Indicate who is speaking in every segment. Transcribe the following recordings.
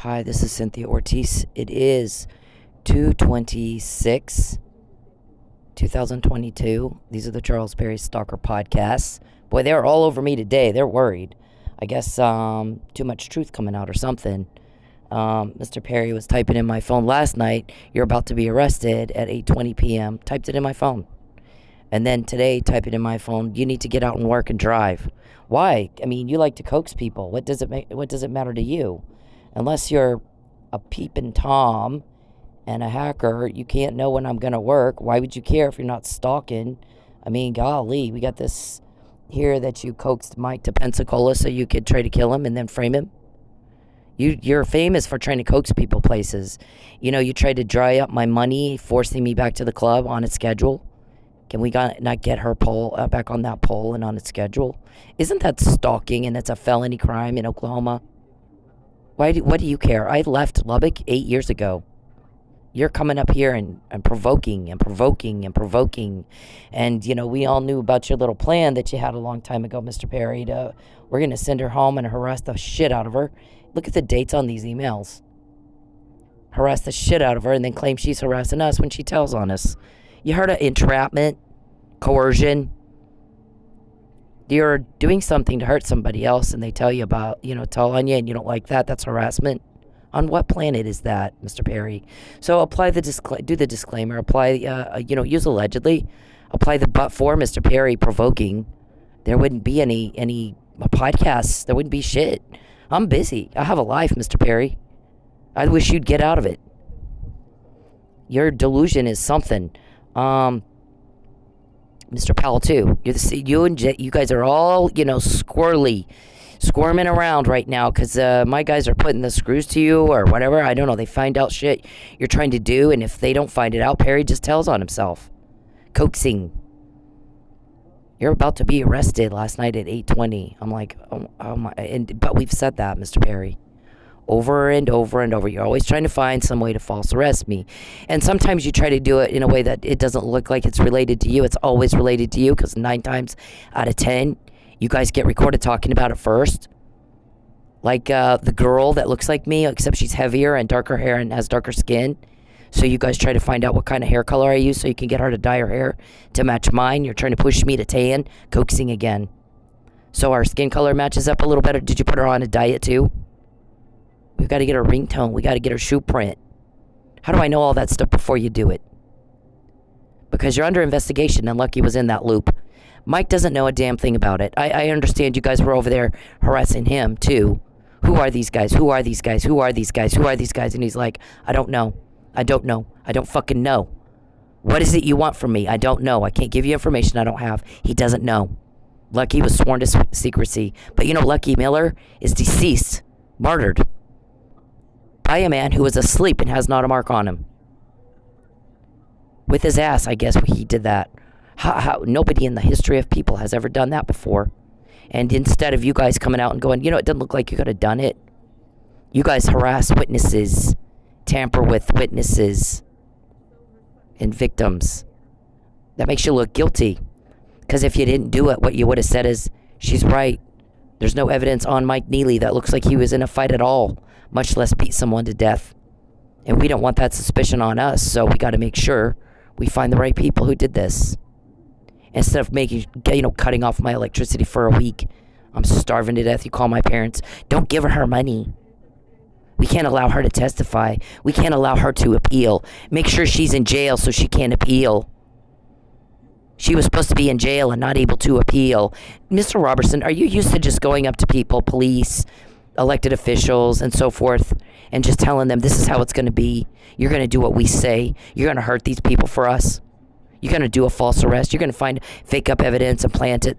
Speaker 1: Hi, this is Cynthia Ortiz. It is 2/26, 2022. These are the Charles Perry Stalker podcasts. Boy, they're all over me today. They're worried. I guess too much truth coming out or something. Mr. Perry was typing in my phone last night, "You're about to be arrested at 8:20 p.m. Typed it in my phone. And then today, typed it in my phone, "You need to get out and work and drive." Why? I mean, you like to coax people. What does it matter to you? Unless you're a peeping Tom and a hacker, you can't know when I'm going to work. Why would you care if you're not stalking? I mean, golly, we got this here that you coaxed Mike to Pensacola so you could try to kill him and then frame him. You're famous for trying to coax people places. You know, you tried to dry up my money, forcing me back to the club on its schedule. Can we not get her back on that pole and on its schedule? Isn't that stalking, and it's a felony crime in Oklahoma? What do you care? I left Lubbock 8 years ago. You're coming up here and provoking and provoking and provoking. And, you know, we all knew about your little plan that you had a long time ago, Mr. Perry. We're going to send her home and harass the shit out of her. Look at the dates on these emails. Harass the shit out of her and then claim she's harassing us when she tells on us. You heard of entrapment, coercion? You're doing something to hurt somebody else and they tell you about, tell on you and you don't like that. That's harassment. On what planet is that, Mr. Perry? So apply do the disclaimer. Apply, use allegedly. Apply the but for, Mr. Perry, provoking. There wouldn't be any podcasts. There wouldn't be shit. I'm busy. I have a life, Mr. Perry. I wish you'd get out of it. Your delusion is something. Mr. Powell too. You guys are all, squirming around right now because my guys are putting the screws to you or whatever. I don't know. They find out shit you're trying to do, and if they don't find it out, Perry just tells on himself. Coaxing. You're about to be arrested last night at 8:20. I'm like, oh my, but we've said that, Mr. Perry. Over and over and over. You're always trying to find some way to false arrest me. And sometimes you try to do it in a way that it doesn't look like it's related to you. It's always related to you because 9 times out of 10, you guys get recorded talking about it first. Like the girl that looks like me, except she's heavier and darker hair and has darker skin. So you guys try to find out what kind of hair color I use so you can get her to dye her hair to match mine. You're trying to push me to tan, coaxing again. So our skin color matches up a little better. Did you put her on a diet too? We've got to get her ringtone. We got to get her shoe print. How do I know all that stuff before you do it? Because you're under investigation and Lucky was in that loop. Mike doesn't know a damn thing about it. I understand you guys were over there harassing him too. Who are these guys? Who are these guys? Who are these guys? Who are these guys? And he's like, I don't know. I don't know. I don't fucking know. What is it you want from me? I don't know. I can't give you information I don't have. He doesn't know. Lucky was sworn to secrecy. But Lucky Miller is deceased, martyred by a man who was asleep and has not a mark on him. With his ass, I guess he did that. How nobody in the history of people has ever done that before. And instead of you guys coming out and going, it doesn't look like you could have done it. You guys harass witnesses, tamper with witnesses and victims. That makes you look guilty. Because if you didn't do it, what you would have said is, she's right. There's no evidence on Mike Nealey that looks like he was in a fight at all, much less beat someone to death. And we don't want that suspicion on us, so we got to make sure we find the right people who did this. Instead of cutting off my electricity for a week. I'm starving to death. You call my parents. Don't give her money. We can't allow her to testify. We can't allow her to appeal. Make sure she's in jail so she can't appeal. She was supposed to be in jail and not able to appeal. Mr. Robertson, are you used to just going up to people, police, elected officials, and so forth, and just telling them this is how it's going to be? You're going to do what we say. You're going to hurt these people for us. You're going to do a false arrest. You're going to find fake up evidence and plant it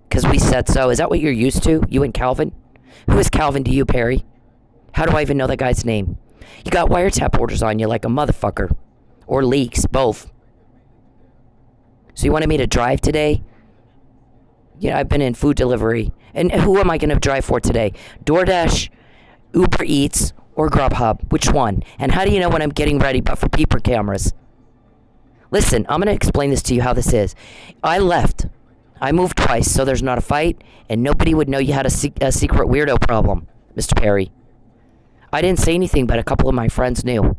Speaker 1: because we said so. Is that what you're used to, you and Calvin? Who is Calvin to you, Perry? How do I even know that guy's name? You got wiretap orders on you like a motherfucker. Or leaks, both. So you wanted me to drive today? I've been in food delivery. And who am I going to drive for today? DoorDash, Uber Eats, or Grubhub? Which one? And how do you know when I'm getting ready but for peeper cameras? Listen, I'm going to explain this to you how this is. I left. I moved twice so there's not a fight and nobody would know you had a secret weirdo problem, Mr. Perry. I didn't say anything, but a couple of my friends knew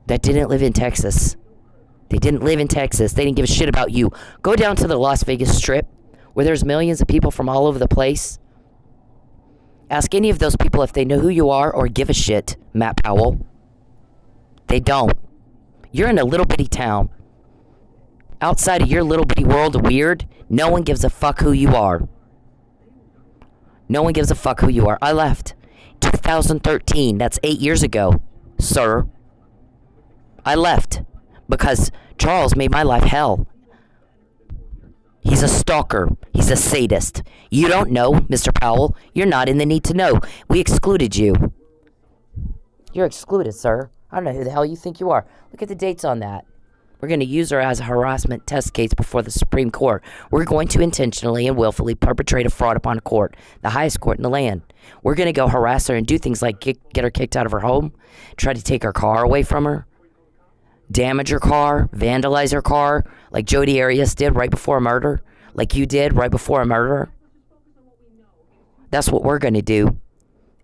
Speaker 1: that didn't live in Texas. They didn't live in Texas. They didn't give a shit about you. Go down to the Las Vegas Strip, where there's millions of people from all over the place. Ask any of those people if they know who you are or give a shit, Matt Powell. They don't. You're in a little bitty town. Outside of your little bitty world of weird, no one gives a fuck who you are. No one gives a fuck who you are. I left. 2013. That's 8 years ago, sir. I left because Charles made my life hell. He's a stalker. He's a sadist. You don't know, Mr. Powell. You're not in the need to know. We excluded you. You're excluded, sir. I don't know who the hell you think you are. Look at the dates on that. We're going to use her as a harassment test case before the Supreme Court. We're going to intentionally and willfully perpetrate a fraud upon a court, the highest court in the land. We're going to go harass her and do things like get her kicked out of her home, try to take her car away from her, damage her car, vandalize her car, like Jodi Arias did right before a murder, like you did right before a murder. That's what we're going to do.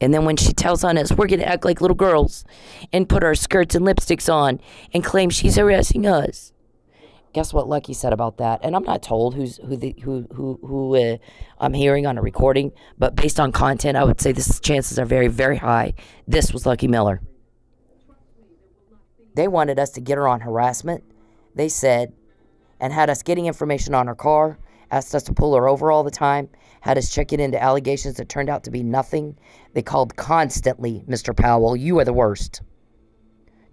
Speaker 1: And then when she tells on us, we're going to act like little girls and put our skirts and lipsticks on and claim she's harassing us. Guess what Lucky said about that? And I'm not told who I'm hearing on a recording, but based on content, I would say this chances are very, very high. This was Lucky Miller. They wanted us to get her on harassment, they said, and had us getting information on her car, asked us to pull her over all the time, had us checking into allegations that turned out to be nothing. They called constantly, Mr. Powell, you are the worst.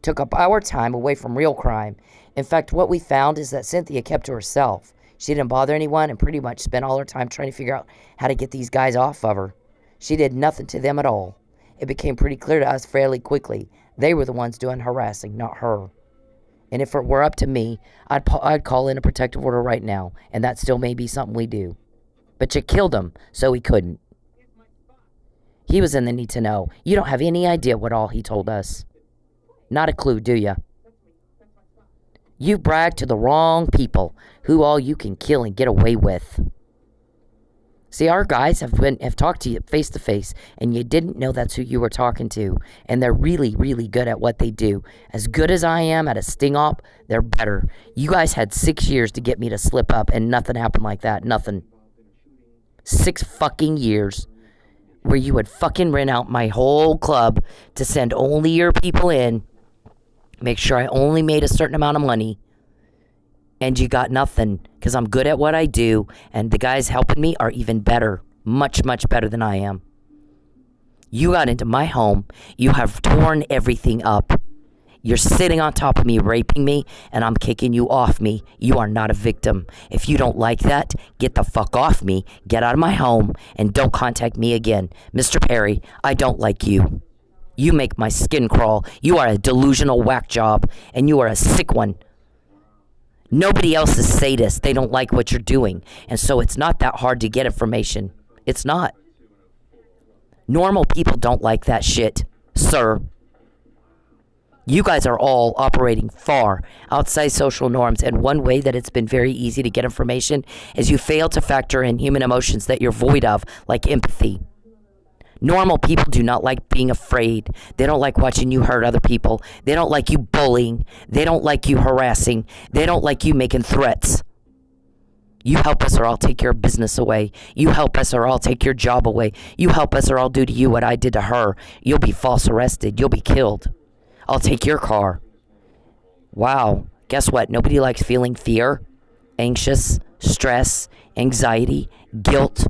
Speaker 1: Took up our time away from real crime. In fact, what we found is that Cynthia kept to herself. She didn't bother anyone and pretty much spent all her time trying to figure out how to get these guys off of her. She did nothing to them at all. It became pretty clear to us fairly quickly. They were the ones doing harassing, not her. And if it were up to me, I'd call in a protective order right now, and that still may be something we do. But you killed him, so he couldn't. He was in the need to know. You don't have any idea what all he told us. Not a clue, do you? You bragged to the wrong people who all you can kill and get away with. See, our guys have talked to you face to face, and you didn't know that's who you were talking to. And they're really, really good at what they do. As good as I am at a sting op, they're better. You guys had 6 years to get me to slip up, and nothing happened like that. Nothing. 6 fucking years where you would fucking rent out my whole club to send only your people in, make sure I only made a certain amount of money, and you got nothing because I'm good at what I do, and the guys helping me are even better, much, much better than I am. You got into my home. You have torn everything up. You're sitting on top of me, raping me, and I'm kicking you off me. You are not a victim. If you don't like that, get the fuck off me, get out of my home, and don't contact me again. Mr. Perry, I don't like you. You make my skin crawl. You are a delusional whack job, and you are a sick one. Nobody else is sadist. They don't like what you're doing, and so it's not that hard to get information. It's not. Normal people don't like that shit, sir. You guys are all operating far outside social norms, and one way that it's been very easy to get information is you fail to factor in human emotions that you're void of, like empathy. Normal people do not like being afraid. They don't like watching you hurt other people. They don't like you bullying. They don't like you harassing. They don't like you making threats. You help us or I'll take your business away. You help us or I'll take your job away. You help us or I'll do to you what I did to her. You'll be false arrested. You'll be killed. I'll take your car. Wow. Guess what? Nobody likes feeling fear, anxious, stress, anxiety, guilt.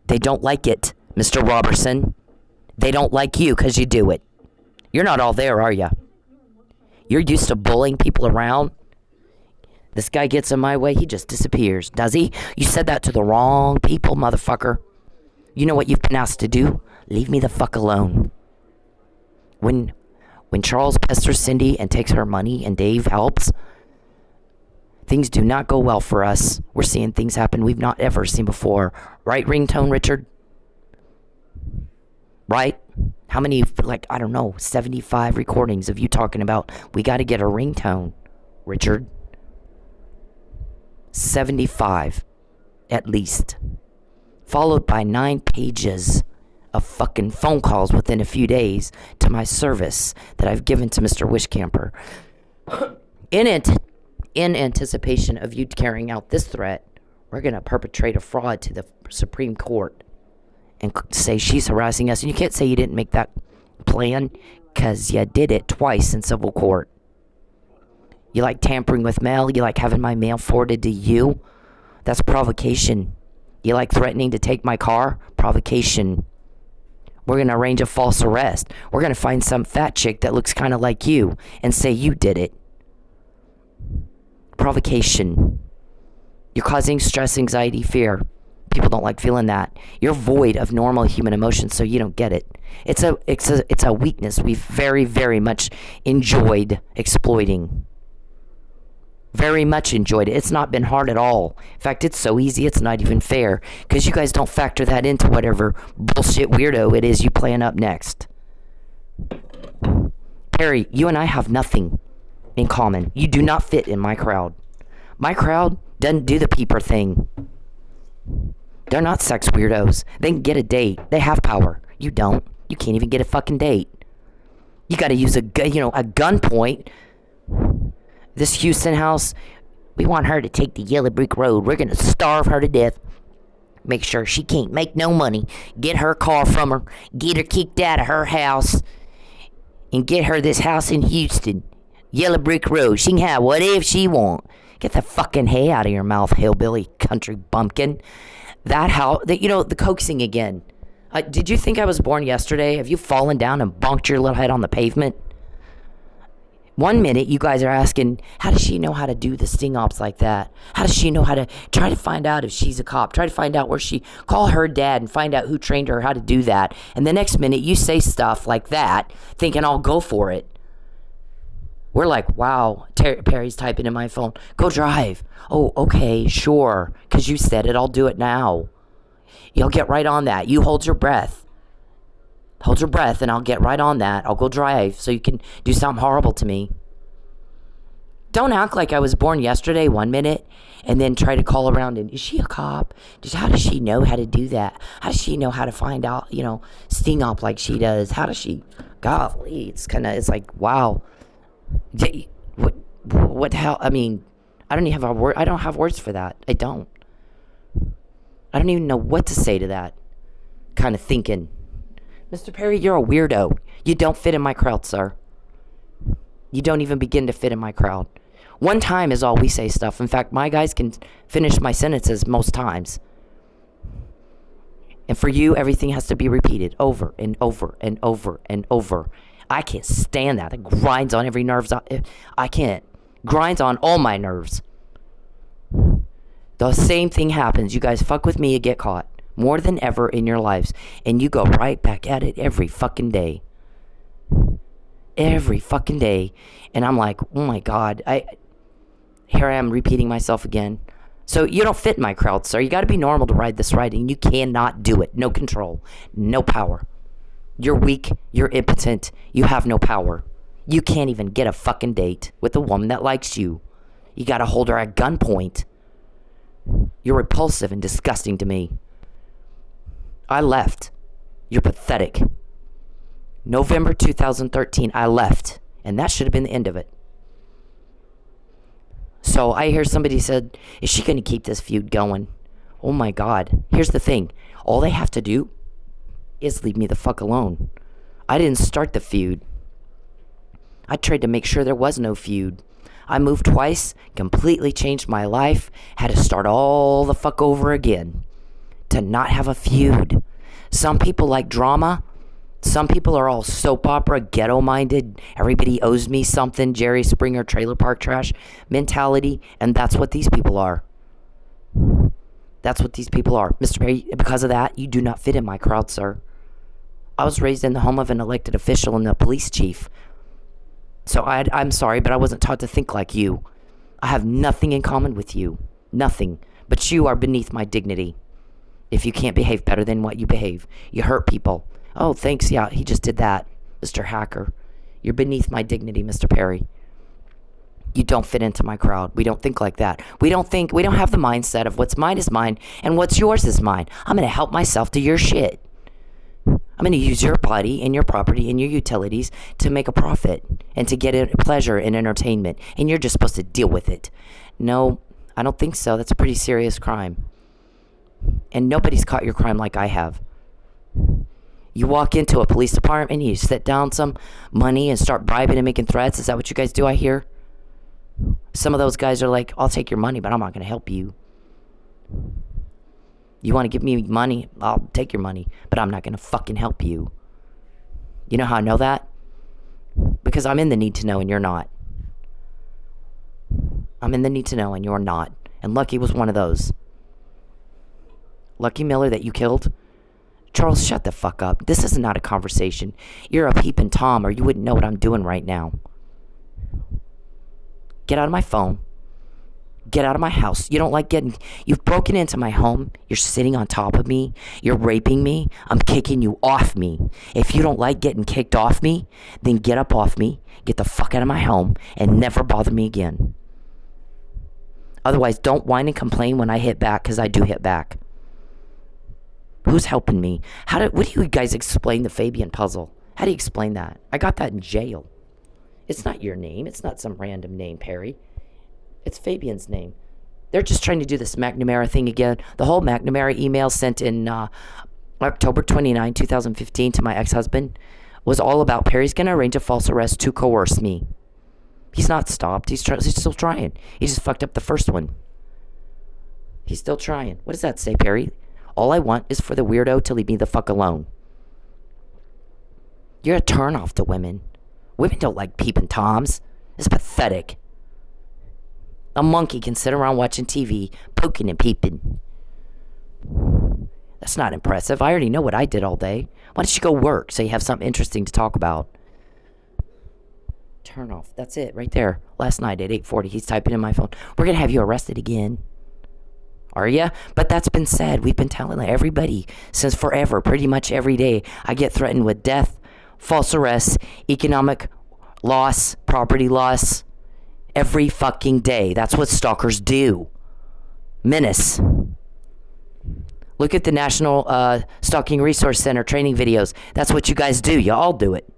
Speaker 1: They don't like it, Mr. Robertson. They don't like you because you do it. You're not all there, are you? You're used to bullying people around. This guy gets in my way, he just disappears. Does he? You said that to the wrong people, motherfucker. You know what you've been asked to do? Leave me the fuck alone. When Charles pesters Cindy and takes her money and Dave helps, things do not go well for us. We're seeing things happen we've not ever seen before. Right, ringtone, Richard? Right? How many, 75 recordings of you talking about, we got to get a ringtone, Richard? 75, at least. Followed by 9 pages of fucking phone calls within a few days to my service that I've given to Mr. Wishcamper. In anticipation of you carrying out this threat, we're going to perpetrate a fraud to the Supreme Court and say she's harassing us. And you can't say you didn't make that plan, because you did it twice in civil court. You like tampering with mail. You like having my mail forwarded to you. That's provocation. You like threatening to take my car. Provocation. We're going to arrange a false arrest. We're going to find some fat chick that looks kind of like you and say you did it. Provocation. You're causing stress, anxiety, fear. People don't like feeling that. You're void of normal human emotions, so you don't get it. It's a weakness we've very, very much enjoyed exploiting. Very much enjoyed it. It's not been hard at all. In fact, it's so easy, it's not even fair, because you guys don't factor that into whatever bullshit weirdo it is you plan up next. Perry, you and I have nothing in common. You do not fit in my crowd. My crowd doesn't do the peeper thing. They're not sex weirdos. They can get a date. They have power. You don't. You can't even get a fucking date. You got to use a gunpoint. This Houston house, we want her to take the yellow brick road. We're going to starve her to death. Make sure she can't make no money. Get her car from her. Get her kicked out of her house. And get her this house in Houston. Yellow brick road. She can have whatever she want. Get the fucking hay out of your mouth, hillbilly country bumpkin. The coaxing again. Did you think I was born yesterday? Have you fallen down and bonked your little head on the pavement? 1 minute, you guys are asking, how does she know how to do the sting ops like that? How does she know how to try to find out if she's a cop? Try to find out where call her dad and find out who trained her how to do that. And the next minute, you say stuff like that, thinking I'll go for it. We're like, wow, Perry's typing in my phone. Go drive. Oh, okay, sure. Because you said it, I'll do it now. You'll get right on that. You hold your breath. Hold your breath and I'll get right on that. I'll go drive so you can do something horrible to me. Don't act like I was born yesterday 1 minute and then try to call around and, is she a cop? How does she know how to do that? How does she know how to find out, sting op like she does? How does she? Golly, it's like, wow. What the hell? I mean, I don't have words for that. I don't even know what to say to that kind of thinking. Mr. Perry, you're a weirdo. You don't fit in my crowd, sir. You don't even begin to fit in my crowd. One time is all we say stuff. In fact, my guys can finish my sentences most times. And for you, everything has to be repeated over and over and over and over. I can't stand that. It grinds on every nerve. I can't. Grinds on all my nerves. The same thing happens. You guys fuck with me, you get caught. More than ever in your lives. And you go right back at it every fucking day. Every fucking day. And I'm like, oh my God. Here I am repeating myself again. So you don't fit in my crowd, sir. You got to be normal to ride this ride. And you cannot do it. No control. No power. You're weak. You're impotent. You have no power. You can't even get a fucking date with a woman that likes you. You got to hold her at gunpoint. You're repulsive and disgusting to me. I left. You're pathetic. November 2013, I left. And that should have been the end of it. So I hear somebody said, is she going to keep this feud going? Oh my God. Here's the thing. All they have to do is leave me the fuck alone. I didn't start the feud. I tried to make sure there was no feud. I moved twice, completely changed my life, had to start all the fuck over again to not have a feud. Some people like drama. Some people are all soap opera, ghetto-minded. Everybody owes me something. Jerry Springer, trailer park trash mentality. And that's what these people are. That's what these people are. Mr. Perry, because of that, you do not fit in my crowd, sir. I was raised in the home of an elected official and a police chief. So I'm sorry, but I wasn't taught to think like you. I have nothing in common with you. Nothing. But you are beneath my dignity. If you can't behave better than what you behave. You hurt people. Oh, thanks. Yeah, he just did that, Mr. Hacker. You're beneath my dignity, Mr. Perry. You don't fit into my crowd. We don't think like that. We don't have the mindset of what's mine is mine and what's yours is mine. I'm going to help myself to your shit. I'm going to use your body and your property and your utilities to make a profit and to get pleasure and entertainment. And you're just supposed to deal with it. No, I don't think so. That's a pretty serious crime. And nobody's caught your crime like I have. You walk into a police department and you sit down some money and start bribing and making threats. Is that what you guys do, I hear? Some of those guys are like, I'll take your money, but I'm not going to help you. You want to give me money? I'll take your money, but I'm not going to fucking help you. You know how I know that? Because I'm in the need to know and you're not. I'm in the need to know and you're not. And Lucky was one of those. Lucky Miller that you killed? Charles, shut the fuck up. This is not a conversation. You're a peeping Tom or you wouldn't know what I'm doing right now. Get out of my phone. Get out of my house. You don't like you've broken into my home. You're sitting on top of me. You're raping me. I'm kicking you off me. If you don't like getting kicked off me, then get up off me, get the fuck out of my home, and never bother me again. Otherwise, don't whine and complain when I hit back, because I do hit back. Who's helping me? What do you guys explain the Fabian puzzle? How do you explain that? I got that in jail. It's not your name. It's not some random name, Perry. It's Fabian's name. They're just trying to do this McNamara thing again. The whole McNamara email sent in October 29, 2015 to my ex-husband was all about Perry's going to arrange a false arrest to coerce me. He's not stopped. He's still trying. He just fucked up the first one. He's still trying. What does that say, Perry? All I want is for the weirdo to leave me the fuck alone. You're a turnoff to women. Women don't like peeping toms. It's pathetic. A monkey can sit around watching TV, poking and peeping. That's not impressive. I already know what I did all day. Why don't you go work so you have something interesting to talk about? Turn off. That's it right there. Last night at 8:40, he's typing in my phone. We're going to have you arrested again. Are ya? But that's been said. We've been telling everybody since forever, pretty much every day. I get threatened with death, false arrest, economic loss, property loss. Every fucking day. That's what stalkers do. Menace. Look at the National Stalking Resource Center training videos. That's what you guys do. You all do it.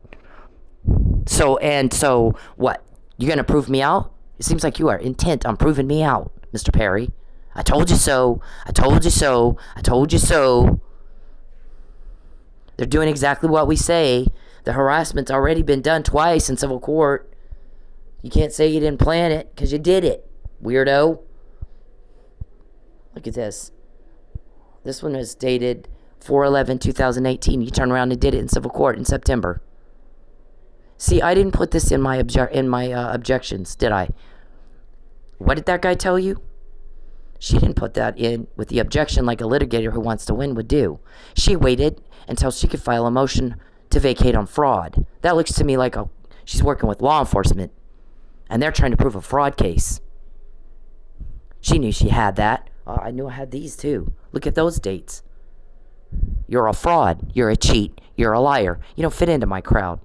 Speaker 1: So what? You gonna prove me out? It seems like you are intent on proving me out, Mr. Perry. I told you so. I told you so. I told you so. They're doing exactly what we say. The harassment's already been done twice in civil court. You can't say you didn't plan it, because you did it, weirdo. Look at this. This one is dated 4/11/2018. You turned around and did it in civil court in September. See, I didn't put this in my objections, did I? What did that guy tell you? She didn't put that in with the objection like a litigator who wants to win would do. She waited until she could file a motion to vacate on fraud. That looks to me like she's working with law enforcement. And they're trying to prove a fraud case. She knew she had that. I knew I had these too. Look at those dates. You're a fraud. You're a cheat. You're a liar. You don't fit into my crowd.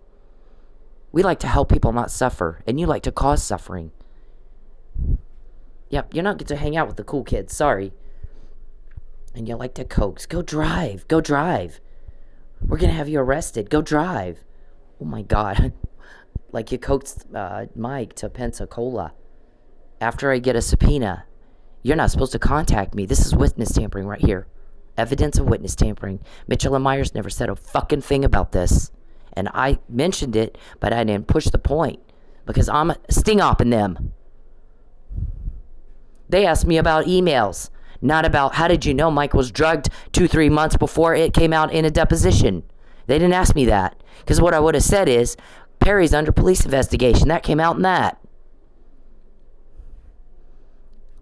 Speaker 1: We like to help people not suffer, and you like to cause suffering. Yep, you're not going to hang out with the cool kids. Sorry. And you like to coax. Go drive. Go drive. We're going to have you arrested. Go drive. Oh my God. Like you coaxed Mike to Pensacola. After I get a subpoena, you're not supposed to contact me. This is witness tampering right here. Evidence of witness tampering. Mitchell and Myers never said a fucking thing about this. And I mentioned it, but I didn't push the point. Because I'm sting-opping them. They asked me about emails. Not about how did you know Mike was drugged 2-3 months before it came out in a deposition. They didn't ask me that. Because what I would have said is, Perry's under police investigation. That came out in that.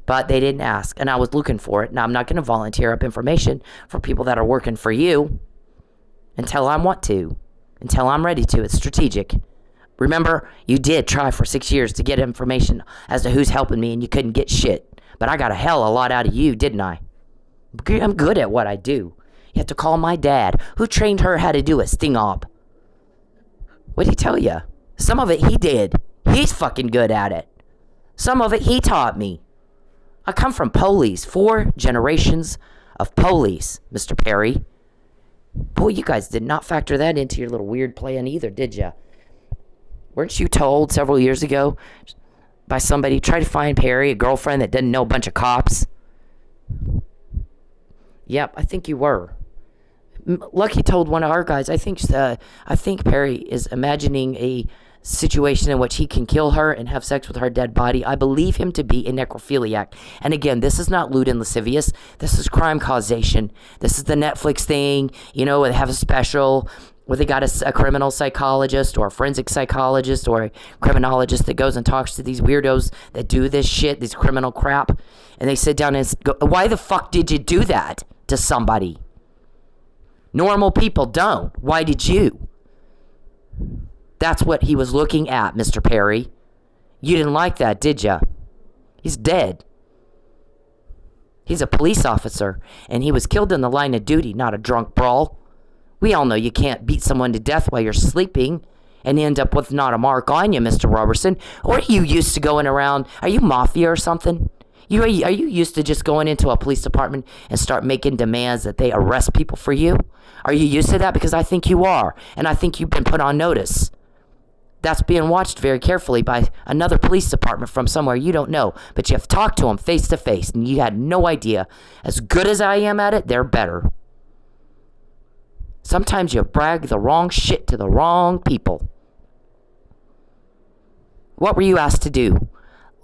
Speaker 1: But they didn't ask. And I was looking for it. Now, I'm not going to volunteer up information for people that are working for you until I want to. Until I'm ready to. It's strategic. Remember, you did try for 6 years to get information as to who's helping me, and you couldn't get shit. But I got a hell of a lot out of you, didn't I? I'm good at what I do. You have to call my dad, who trained her how to do a sting-op. What'd he tell you? Some of it he did. He's fucking good at it. Some of it he taught me. I come from police. 4 generations of police, Mr. Perry. Boy, you guys did not factor that into your little weird plan either, did ya? Weren't you told several years ago by somebody, try to find Perry, a girlfriend that didn't know a bunch of cops? Yep, I think you were. Lucky told one of our guys, I think Perry is imagining a situation in which he can kill her and have sex with her dead body. I believe him to be a necrophiliac. And again, this is not lewd and lascivious. This is crime causation. This is the Netflix thing, you know, they have a special where they got a criminal psychologist or a forensic psychologist or a criminologist that goes and talks to these weirdos that do this shit, this criminal crap. And they sit down and go, why the fuck did you do that to somebody? Normal people don't. Why did you? That's what he was looking at, Mr. Perry. You didn't like that, did ya? He's dead. He's a police officer, and he was killed in the line of duty, not a drunk brawl. We all know you can't beat someone to death while you're sleeping and end up with not a mark on you, Mr. Robertson. Or are you used to going around, are you mafia or something? Are you used to just going into a police department and start making demands that they arrest people for you? Are you used to that? Because I think you are, and I think you've been put on notice. That's being watched very carefully by another police department from somewhere you don't know, but you have talked to them face to face, and you had no idea. As good as I am at it, they're better. Sometimes you brag the wrong shit to the wrong people. What were you asked to do?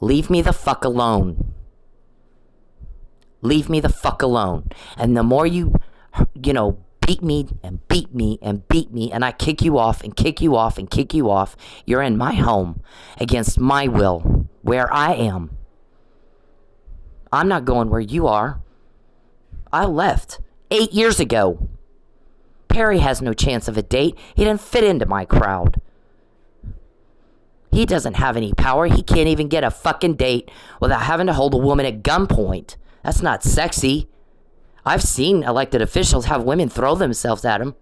Speaker 1: Leave me the fuck alone. Leave me the fuck alone. And the more you beat me and beat me and beat me, and I kick you off and kick you off and kick you off, you're in my home against my will, where I am. I'm not going where you are. I left 8 years ago. Perry has no chance of a date. He didn't fit into my crowd. He doesn't have any power. He can't even get a fucking date without having to hold a woman at gunpoint. That's not sexy. I've seen elected officials have women throw themselves at him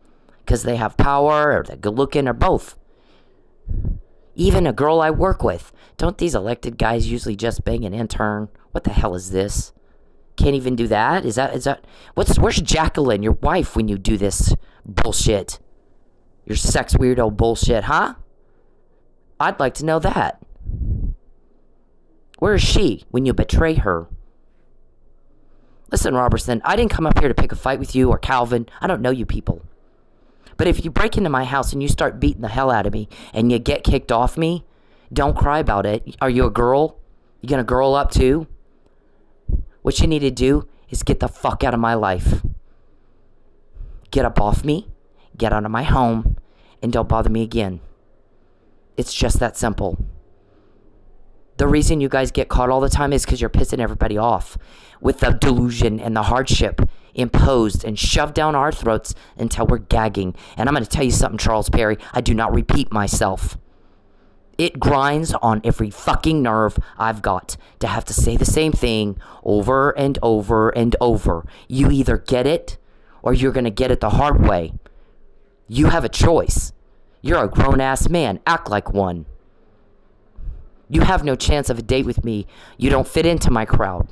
Speaker 1: because they have power or they're good looking or both. Even a girl I work with. Don't these elected guys usually just bang an intern? What the hell is this? Can't even do that? Is that where's Jacqueline, your wife, when you do this bullshit? Your sex weirdo bullshit, huh? I'd like to know that. Where is she when you betray her? Listen, Robertson, I didn't come up here to pick a fight with you or Calvin. I don't know you people. But if you break into my house and you start beating the hell out of me and you get kicked off me, don't cry about it. Are you a girl? You gonna girl up too? What you need to do is get the fuck out of my life. Get up off me, get out of my home, and don't bother me again. It's just that simple. The reason you guys get caught all the time is because you're pissing everybody off with the delusion and the hardship imposed and shoved down our throats until we're gagging. And I'm going to tell you something, Charles Perry. I do not repeat myself. It grinds on every fucking nerve I've got to have to say the same thing over and over and over. You either get it or you're going to get it the hard way. You have a choice. You're a grown-ass man. Act like one. You have no chance of a date with me. You don't fit into my crowd.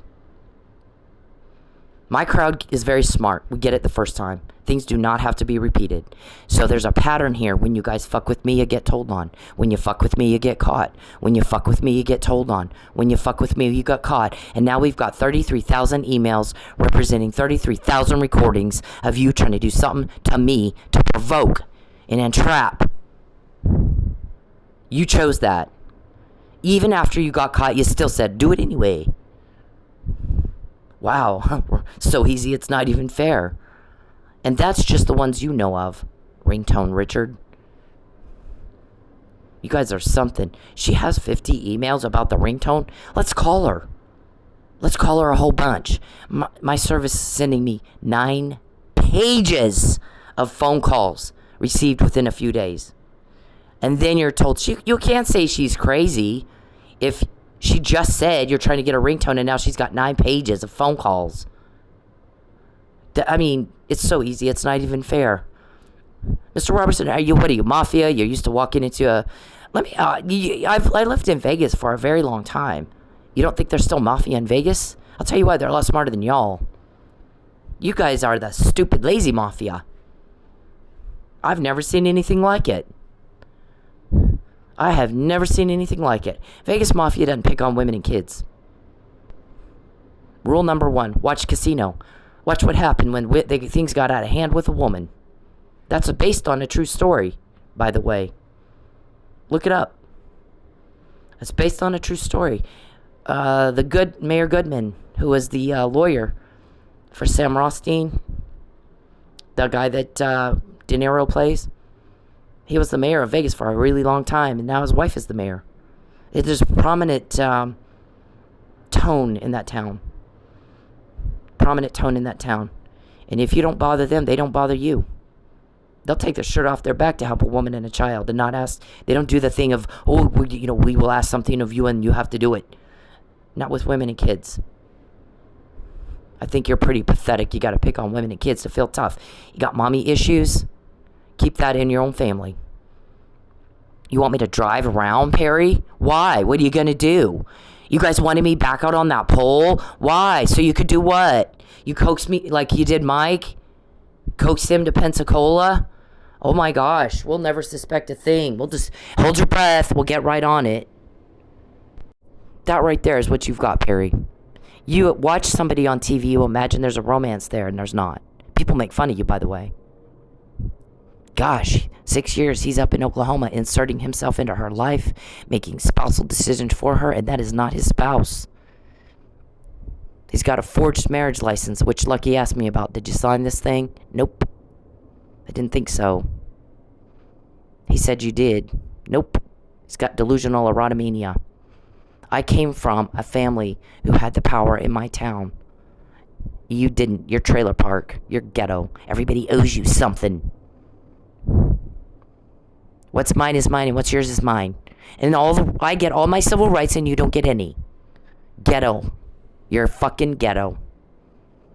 Speaker 1: My crowd is very smart. We get it the first time. Things do not have to be repeated. So there's a pattern here. When you guys fuck with me, you get told on. When you fuck with me, you get caught. When you fuck with me, you get told on. When you fuck with me, you got caught. And now we've got 33,000 emails representing 33,000 recordings of you trying to do something to me to provoke and entrap. You chose that. Even after you got caught, you still said, do it anyway. Wow, so easy it's not even fair. And that's just the ones you know of. Ringtone Richard. You guys are something. She has 50 emails about the ringtone. Let's call her. Let's call her a whole bunch. My service is sending me 9 pages of phone calls received within a few days. And then you're told, you can't say she's crazy if she just said you're trying to get a ringtone and now she's got 9 pages of phone calls. I mean, it's so easy, it's not even fair. Mr. Robertson, what are you, mafia? You're used to walking into a... I lived in Vegas for a very long time. You don't think there's still mafia in Vegas? I'll tell you what, they're a lot smarter than y'all. You guys are the stupid, lazy mafia. I've never seen anything like it. I have never seen anything like it. Vegas Mafia doesn't pick on women and kids. Rule number 1, watch Casino. Watch what happened when things got out of hand with a woman. That's based on a true story, by the way. Look it up. It's based on a true story. Mayor Goodman, who was the lawyer for Sam Rothstein, the guy that De Niro plays, he was the mayor of Vegas for a really long time, and now his wife is the mayor. There's a prominent tone in that town. Prominent tone in that town. And if you don't bother them, they don't bother you. They'll take their shirt off their back to help a woman and a child and not ask. They don't do the thing of, we will ask something of you and you have to do it. Not with women and kids. I think you're pretty pathetic. You got to pick on women and kids to feel tough. You got mommy issues? Keep that in your own family. You want me to drive around, Perry? Why? What are you going to do? You guys wanted me back out on that pole? Why? So you could do what? You coaxed me like you did Mike? Coaxed him to Pensacola? Oh my gosh, we'll never suspect a thing. We'll just hold your breath. We'll get right on it. That right there is what you've got, Perry. You watch somebody on TV, you imagine there's a romance there, and there's not. People make fun of you, by the way. Gosh, 6 years he's up in Oklahoma inserting himself into her life, making spousal decisions for her, and that is not his spouse. He's got a forged marriage license, which Lucky asked me about. Did you sign this thing? Nope. I didn't think so. He said you did. Nope. He's got delusional erotomania. I came from a family who had the power in my town. You didn't. Your trailer park. Your ghetto. Everybody owes you something. What's mine is mine and what's yours is mine. And I get all my civil rights and you don't get any. Ghetto. You're fucking ghetto.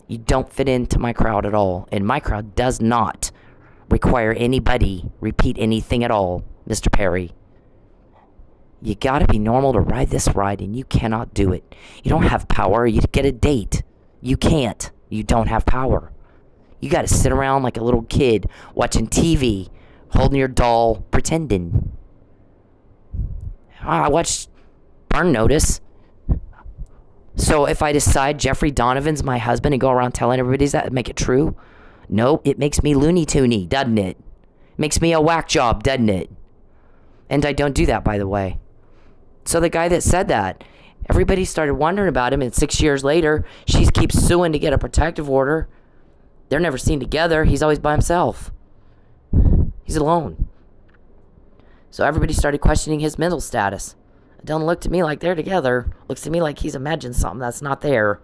Speaker 1: You don't fit into my crowd at all. And my crowd does not require anybody repeat anything at all, Mr. Perry. You gotta be normal to ride this ride, and you cannot do it. You don't have power. You get a date. You can't. You don't have power. You gotta sit around like a little kid watching TV, holding your doll, pretending. I watched Burn Notice. So if I decide Jeffrey Donovan's my husband and go around telling everybody that, make it true? No, it makes me Looney Toony, doesn't it? Makes me a whack job, doesn't it? And I don't do that, by the way. So the guy that said that, everybody started wondering about him, and 6 years later, she keeps suing to get a protective order. They're never seen together. He's always by himself. He's alone. So everybody started questioning his mental status. It doesn't look to me like they're together. Looks to me like he's imagined something that's not there.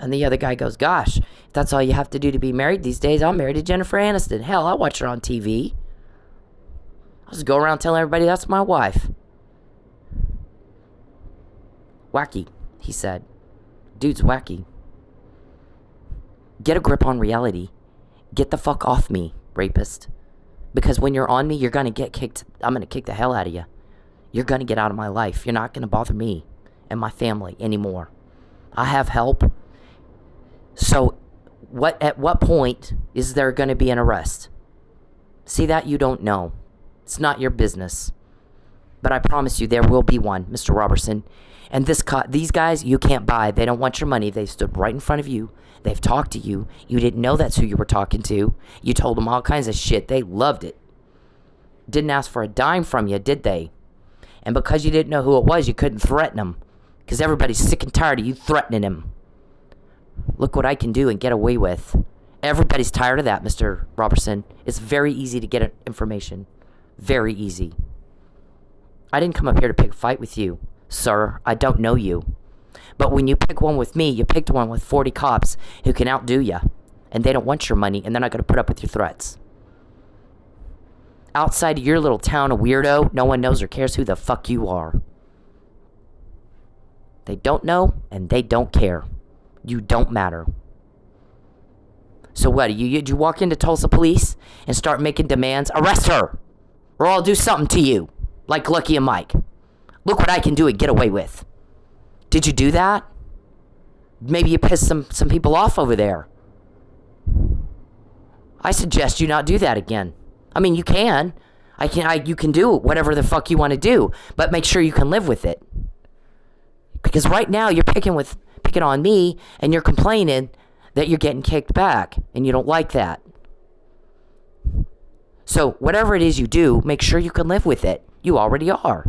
Speaker 1: And the other guy goes, gosh, if that's all you have to do to be married these days, I'm married to Jennifer Aniston. Hell, I watch her on TV. I'll just go around telling everybody that's my wife. Wacky, he said. Dude's wacky. Get a grip on reality. Get the fuck off me, rapist. Because when you're on me, you're going to get kicked. I'm going to kick the hell out of you. You're going to get out of my life. You're not going to bother me and my family anymore. I have help. So at what point is there going to be an arrest? See, that you don't know. It's not your business. But I promise you there will be one, Mr. Robertson. And these guys, you can't buy. They don't want your money. They stood right in front of you. They've talked to you. You didn't know that's who you were talking to. You told them all kinds of shit. They loved it. Didn't ask for a dime from you, did they? And because you didn't know who it was, you couldn't threaten them. Because everybody's sick and tired of you threatening him. Look what I can do and get away with. Everybody's tired of that, Mr. Robertson. It's very easy to get information. Very easy. I didn't come up here to pick a fight with you, sir. I don't know you. But when you pick one with me, you picked one with 40 cops who can outdo you. And they don't want your money, and they're not going to put up with your threats. Outside of your little town of weirdo, no one knows or cares who the fuck you are. They don't know, and they don't care. You don't matter. So what, you walk into Tulsa police and start making demands? Arrest her! Or I'll do something to you. Like Lucky and Mike. Look what I can do and get away with. Did you do that? Maybe you pissed some people off over there. I suggest you not do that again. I mean, you can. You can do whatever the fuck you want to do, but make sure you can live with it. Because right now you're picking on me, and you're complaining that you're getting kicked back, and you don't like that. So whatever it is you do, make sure you can live with it. You already are.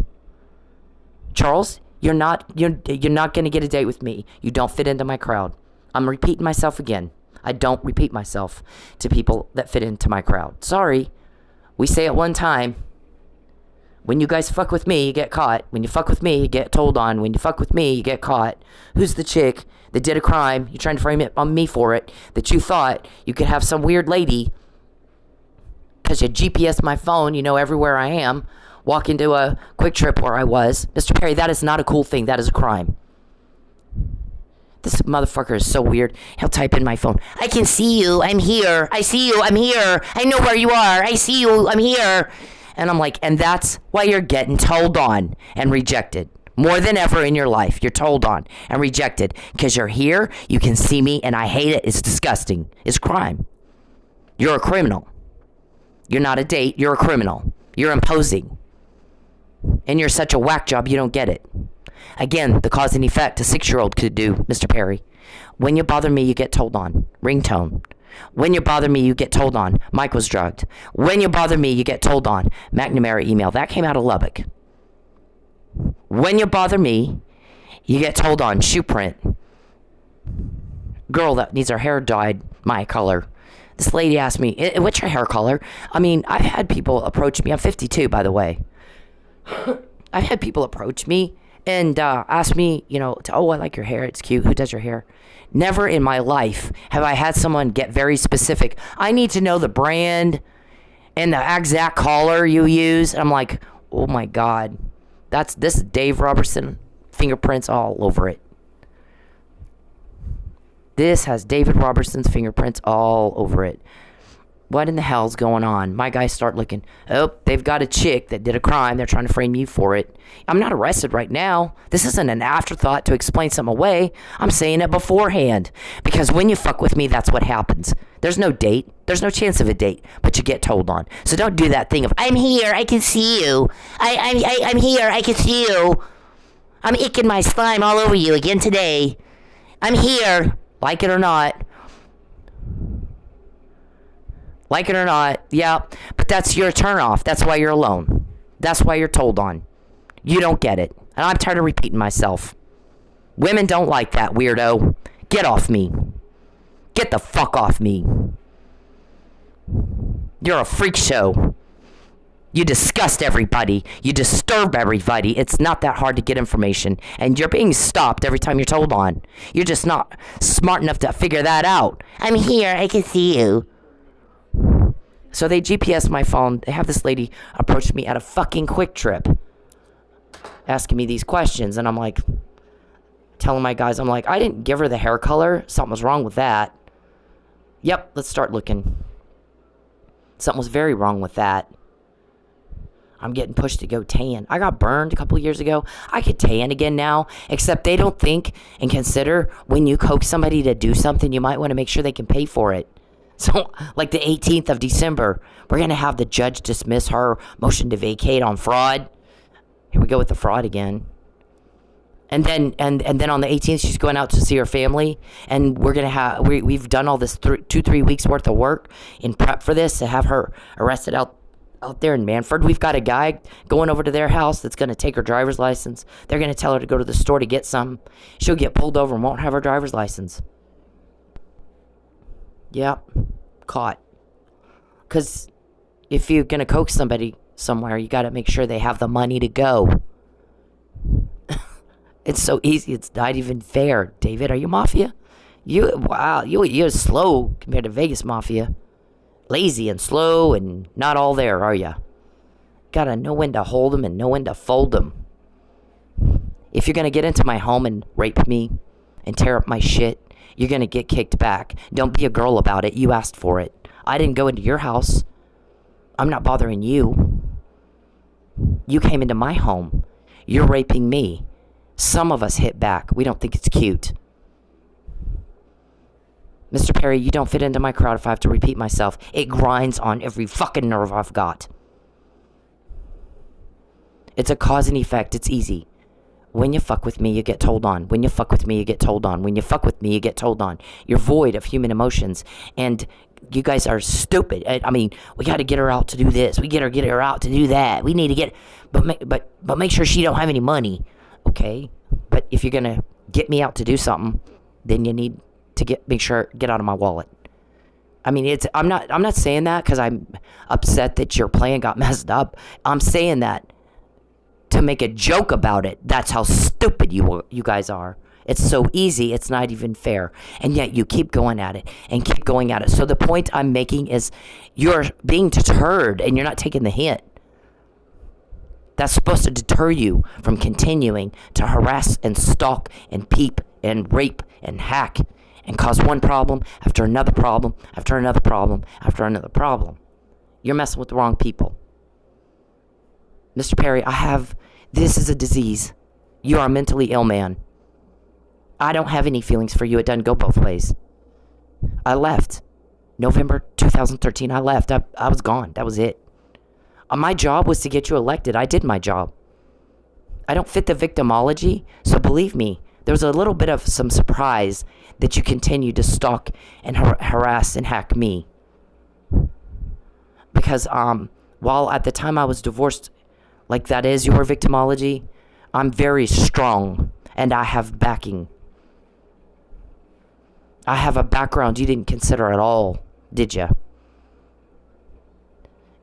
Speaker 1: Charles, you're not going to get a date with me. You don't fit into my crowd. I'm repeating myself again. I don't repeat myself to people that fit into my crowd. Sorry. We say it one time. When you guys fuck with me, you get caught. When you fuck with me, you get told on. When you fuck with me, you get caught. Who's the chick that did a crime? You're trying to frame it on me for it. That you thought you could have some weird lady, because you GPS my phone, you know everywhere I am, walk into a Quick Trip where I was. Mr. Perry, that is not a cool thing. That is a crime. This motherfucker is so weird. He'll type in my phone, I can see you. I'm here. I see you. I'm here. I know where you are. I see you. I'm here. And I'm like, and that's why you're getting told on and rejected. More than ever in your life, you're told on and rejected. Because you're here, you can see me, and I hate it. It's disgusting. It's crime. You're a criminal. You're not a date. You're a criminal. You're imposing. And you're such a whack job, you don't get it. Again, the cause and effect a 6-year-old could do, Mr. Perry. When you bother me, you get told on. Ringtone. When you bother me, you get told on. Mike was drugged. When you bother me, you get told on. McNamara email. That came out of Lubbock. When you bother me, you get told on. Shoe print. Girl that needs her hair dyed my color. This lady asked me, what's your hair color? I mean, I've had people approach me. I'm 52, by the way. I've had people approach me and ask me, I like your hair. It's cute. Who does your hair? Never in my life have I had someone get very specific. I need to know the brand and the exact color you use. And I'm like, oh my God. This is Dave Robertson fingerprints all over it. This has David Robertson's fingerprints all over it. What in the hell's going on? My guys start looking. Oh, they've got a chick that did a crime. They're trying to frame you for it. I'm not arrested right now. This isn't an afterthought to explain something away. I'm saying it beforehand. Because when you fuck with me, that's what happens. There's no date. There's no chance of a date. But you get told on. So don't do that thing of, I'm here. I can see you. I'm here. I can see you. I'm icking my slime all over you again today. I'm here. Like it or not. Like it or not, yeah, but that's your turnoff. That's why you're alone. That's why you're told on. You don't get it. And I'm tired of repeating myself. Women don't like that, weirdo. Get off me. Get the fuck off me. You're a freak show. You disgust everybody. You disturb everybody. It's not that hard to get information. And you're being stopped every time you're told on. You're just not smart enough to figure that out. I'm here. I can see you. So they GPS my phone. They have this lady approach me at a fucking Quick Trip, asking me these questions. And I'm like, telling my guys, I'm like, I didn't give her the hair color. Something was wrong with that. Yep, let's start looking. Something was very wrong with that. I'm getting pushed to go tan. I got burned a couple years ago. I could tan again now, except they don't think and consider when you coax somebody to do something, you might want to make sure they can pay for it. So, like the 18th of December, we're going to have the judge dismiss her motion to vacate on fraud. Here we go with the fraud again. And then on the 18th, she's going out to see her family. And we're going to have, we've done all this 2-3 weeks worth of work in prep for this to have her arrested out there in Manford. We've got a guy going over to their house that's going to take her driver's license. They're going to tell her to go to the store to get some. She'll get pulled over and won't have her driver's license. Yep, caught. Because if you're going to coax somebody somewhere, you got to make sure they have the money to go. It's so easy. It's not even fair. David, are you mafia? You're slow compared to Vegas mafia. Lazy and slow and not all there, are ya? Got to know when to hold them and know when to fold them. If you're going to get into my home and rape me and tear up my shit, you're going to get kicked back. Don't be a girl about it. You asked for it. I didn't go into your house. I'm not bothering you. You came into my home. You're raping me. Some of us hit back. We don't think it's cute. Mr. Perry, you don't fit into my crowd if I have to repeat myself. It grinds on every fucking nerve I've got. It's a cause and effect. It's easy. When you fuck with me, you get told on. When you fuck with me, you get told on. When you fuck with me, you get told on. You're void of human emotions. And you guys are stupid. I mean, we got to get her out to do this. We get her out to do that. We need to get... But make sure she don't have any money. Okay? But if you're going to get me out to do something, then you need to get out of my wallet. I mean, I'm not saying that because I'm upset that your plan got messed up. I'm saying that to make a joke about it. That's how stupid you guys are. It's so easy, it's not even fair. And yet you keep going at it and keep going at it. So the point I'm making is you're being deterred and you're not taking the hint. That's supposed to deter you from continuing to harass and stalk and peep and rape and hack and cause one problem after another problem after another problem after another problem. You're messing with the wrong people. Mr. Perry, this is a disease. You are a mentally ill man. I don't have any feelings for you. It doesn't go both ways. I left. November 2013, I left. I was gone. That was it. My job was to get you elected. I did my job. I don't fit the victimology, so believe me, there was a little bit of some surprise that you continue to stalk and harass and hack me. Because while at the time I was divorced, like that is your victimology, I'm very strong and I have backing. I have a background you didn't consider at all, did you?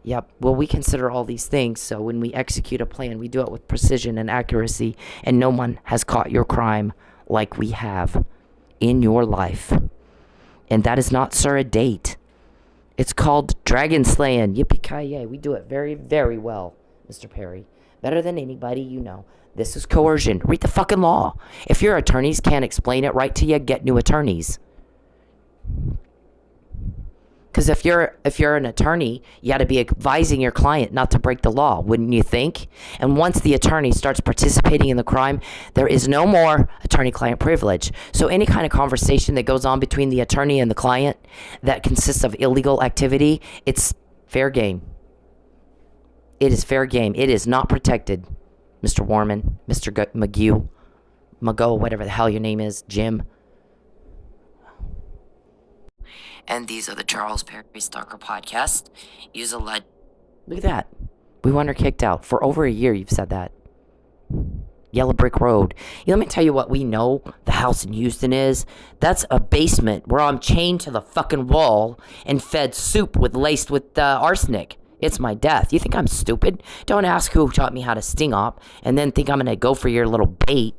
Speaker 1: Yep, well, we consider all these things, so when we execute a plan, we do it with precision and accuracy, and no one has caught your crime like we have in your life. And that is not, sir, a date. It's called dragon slaying. Yippee-ki-yay. We do it very, very well, Mr. Perry. Better than anybody you know. This is coercion. Read the fucking law. If your attorneys can't explain it right to you, get new attorneys. Because if you're an attorney, you got to be advising your client not to break the law, wouldn't you think? And once the attorney starts participating in the crime, there is no more attorney-client privilege. So any kind of conversation that goes on between the attorney and the client that consists of illegal activity, it's fair game. It is fair game. It is not protected, Mr. Warman, Mr. McGo, whatever the hell your name is, Jim. And these are the Charles Perry Stalker podcast. Use a lead. Look at that. We want her kicked out. For over a year, you've said that. Yellow Brick Road. Let me tell you what we know the house in Houston is. That's a basement where I'm chained to the fucking wall and fed soup laced with arsenic. It's my death. You think I'm stupid? Don't ask who taught me how to sting op and then think I'm going to go for your little bait.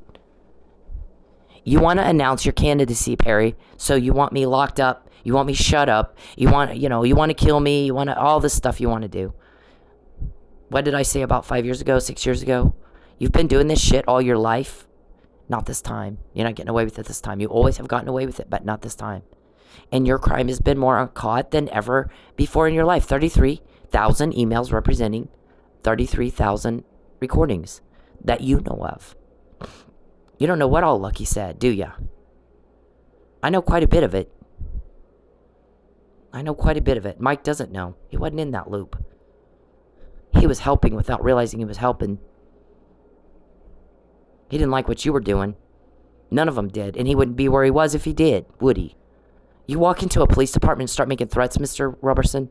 Speaker 1: You want to announce your candidacy, Perry, so you want me locked up. You want me shut up. You want to kill me. You want all this stuff you want to do. What did I say about 5 years ago, 6 years ago? You've been doing this shit all your life. Not this time. You're not getting away with it this time. You always have gotten away with it, but not this time. And your crime has been more uncaught than ever before in your life. 33,000 emails representing 33,000 recordings that you know of. You don't know what all Lucky said, do ya? I know quite a bit of it. Mike doesn't know. He wasn't in that loop. He was helping without realizing he was helping. He didn't like what you were doing. None of them did. And he wouldn't be where he was if he did, would he? You walk into a police department and start making threats, Mr. Robertson.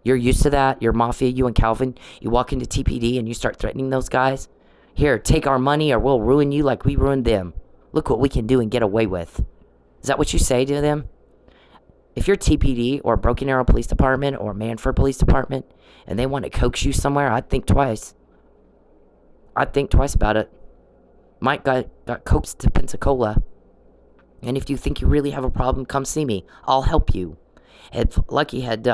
Speaker 1: You're used to that. You're mafia, you and Calvin. You walk into TPD and you start threatening those guys. Here, take our money or we'll ruin you like we ruined them. Look what we can do and get away with. Is that what you say to them? If you're TPD or Broken Arrow Police Department or Manford Police Department and they want to coax you somewhere, I'd think twice. I'd think twice about it. Mike got coaxed to Pensacola. And if you think you really have a problem, come see me. I'll help you. Lucky had,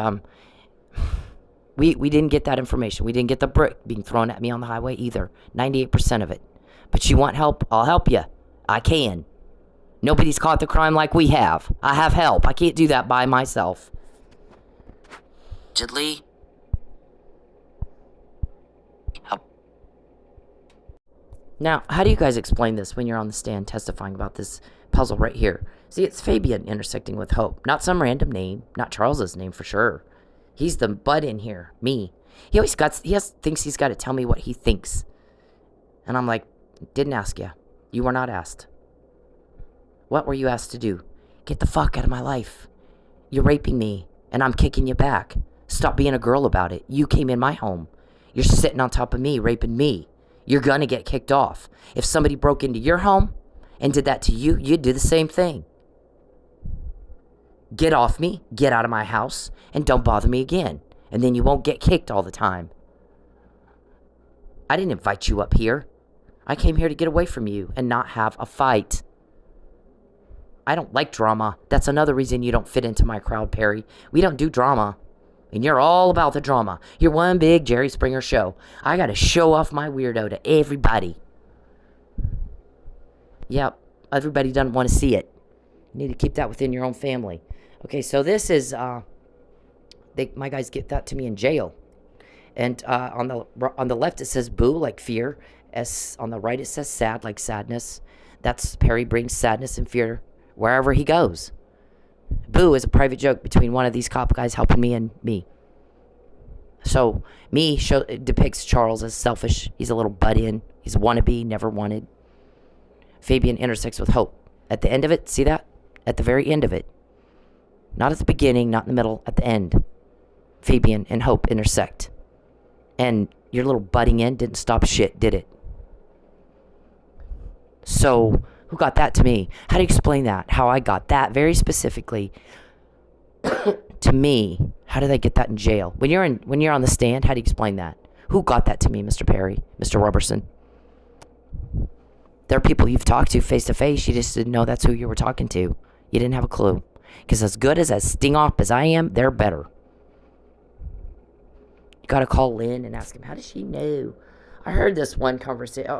Speaker 1: we didn't get that information. We didn't get the brick being thrown at me on the highway either. 98% of it. But you want help? I'll help you. I can. Nobody's caught the crime like we have. I have help. I can't do that by myself. Duly. Help. Now, how do you guys explain this when you're on the stand testifying about this puzzle right here? See, it's Fabian intersecting with Hope. Not some random name. Not Charles's name for sure. He's the butt in here. Me. Thinks he's got to tell me what he thinks. And I'm like, didn't ask you. You were not asked. What were you asked to do? Get the fuck out of my life. You're raping me, and I'm kicking you back. Stop being a girl about it. You came in my home. You're sitting on top of me, raping me. You're gonna get kicked off. If somebody broke into your home and did that to you, you'd do the same thing. Get off me, get out of my house, and don't bother me again. And then you won't get kicked all the time. I didn't invite you up here. I came here to get away from you and not have a fight. I don't like drama. That's another reason you don't fit into my crowd, Perry. We don't do drama. And you're all about the drama. You're one big Jerry Springer show. I got to show off my weirdo to everybody. Yep, everybody doesn't want to see it. You need to keep that within your own family. Okay, so this is, my guys get that to me in jail. And on the left it says boo, like fear. On the right it says sad, like sadness. That's Perry brings sadness and fear wherever he goes. Boo is a private joke between one of these cop guys helping me and me. So it depicts Charles as selfish. He's a little butt-in. He's a wannabe, never wanted. Fabian intersects with Hope. At the end of it, see that? At the very end of it. Not at the beginning, not in the middle, at the end. Fabian and Hope intersect. And your little butting in didn't stop shit, did it? So, who got that to me? How do you explain that? How I got that very specifically to me. How did I get that in jail? When you're on the stand, how do you explain that? Who got that to me, Mr. Perry, Mr. Robertson? There are people you've talked to face to face. You just didn't know that's who you were talking to. You didn't have a clue. Because as good as sting off as I am, they're better. You got to call Lynn and ask him, how does she know? I heard this one conversation.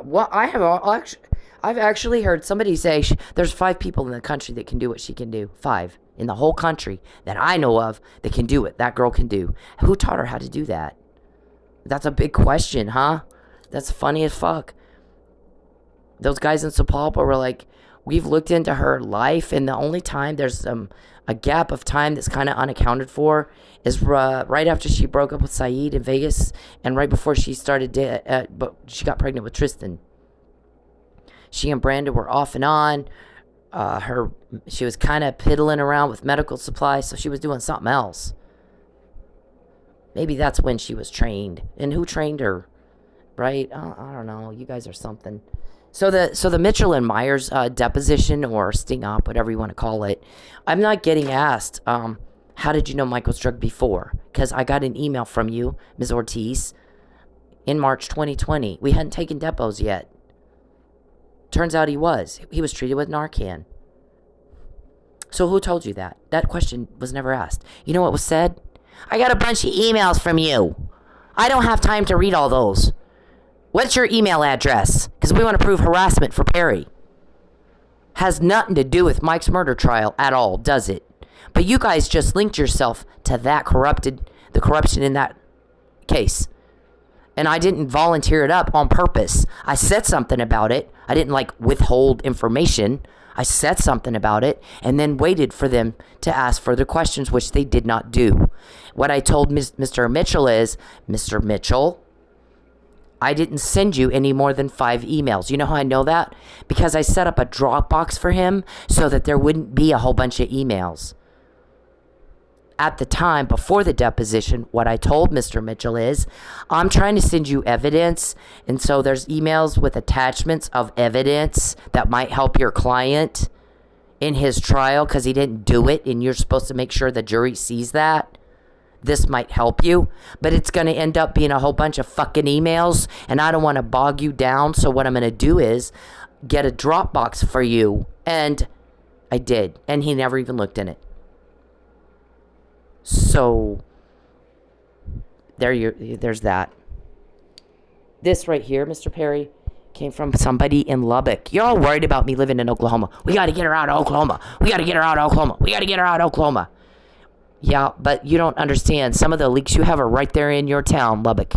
Speaker 1: I've actually heard somebody say there's 5 people in the country that can do what she can do. 5 in the whole country that I know of that can do what that girl can do. Who taught her how to do that? That's a big question, huh? That's funny as fuck. Those guys in Sapulpa were like, we've looked into her life, and the only time there's a gap of time that's kind of unaccounted for is right after she broke up with Saeed in Vegas, and right before she started, but she got pregnant with Tristan. She and Brandon were off and on. She was kind of piddling around with medical supplies, so she was doing something else. Maybe that's when she was trained. And who trained her? Right? I don't know. You guys are something. So the Mitchell and Myers deposition or sting op, whatever you want to call it, I'm not getting asked, how did you know Mike was drugged before? Because I got an email from you, Ms. Ortiz, in March 2020. We hadn't taken depots yet. Turns out he was. He was treated with Narcan. So who told you that? That question was never asked. You know what was said? I got a bunch of emails from you. I don't have time to read all those. What's your email address? Because we want to prove harassment for Perry. Has nothing to do with Mike's murder trial at all, does it? But you guys just linked yourself to the corruption in that case. And I didn't volunteer it up on purpose. I said something about it. I didn't withhold information. I said something about it and then waited for them to ask further questions, which they did not do. What I told Mr. Mitchell is, Mr. Mitchell, I didn't send you any more than 5 emails. You know how I know that? Because I set up a Dropbox for him so that there wouldn't be a whole bunch of emails. At the time, before the deposition, what I told Mr. Mitchell is, I'm trying to send you evidence, and so there's emails with attachments of evidence that might help your client in his trial because he didn't do it, and you're supposed to make sure the jury sees that. This might help you, but it's going to end up being a whole bunch of fucking emails, and I don't want to bog you down, so what I'm going to do is get a Dropbox for you, and I did, and he never even looked in it. So, there's that. This right here, Mr. Perry, came from somebody in Lubbock. You're all worried about me living in Oklahoma. We got to get her out of Oklahoma. We got to get her out of Oklahoma. We got to get her out of Oklahoma. Yeah, but you don't understand. Some of the leaks you have are right there in your town, Lubbock.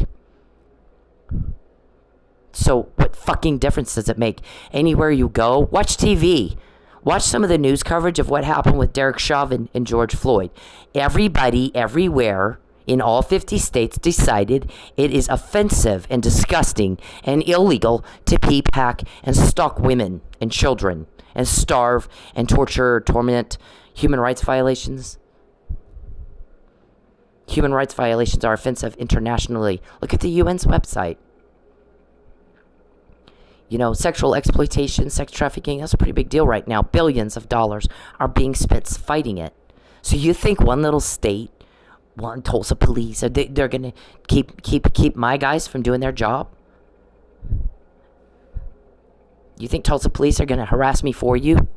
Speaker 1: So, what fucking difference does it make? Anywhere you go, watch TV. Watch some of the news coverage of what happened with Derek Chauvin and George Floyd. Everybody, everywhere, in all 50 states decided it is offensive and disgusting and illegal to peep, hack, and stalk women and children and starve and torture, torment, human rights violations. Human rights violations are offensive internationally. Look at the UN's website. You know, sexual exploitation, sex trafficking, that's a pretty big deal right now. Billions of dollars are being spent fighting it. So you think one little state, one Tulsa police, they're going to keep my guys from doing their job? You think Tulsa police are going to harass me for you?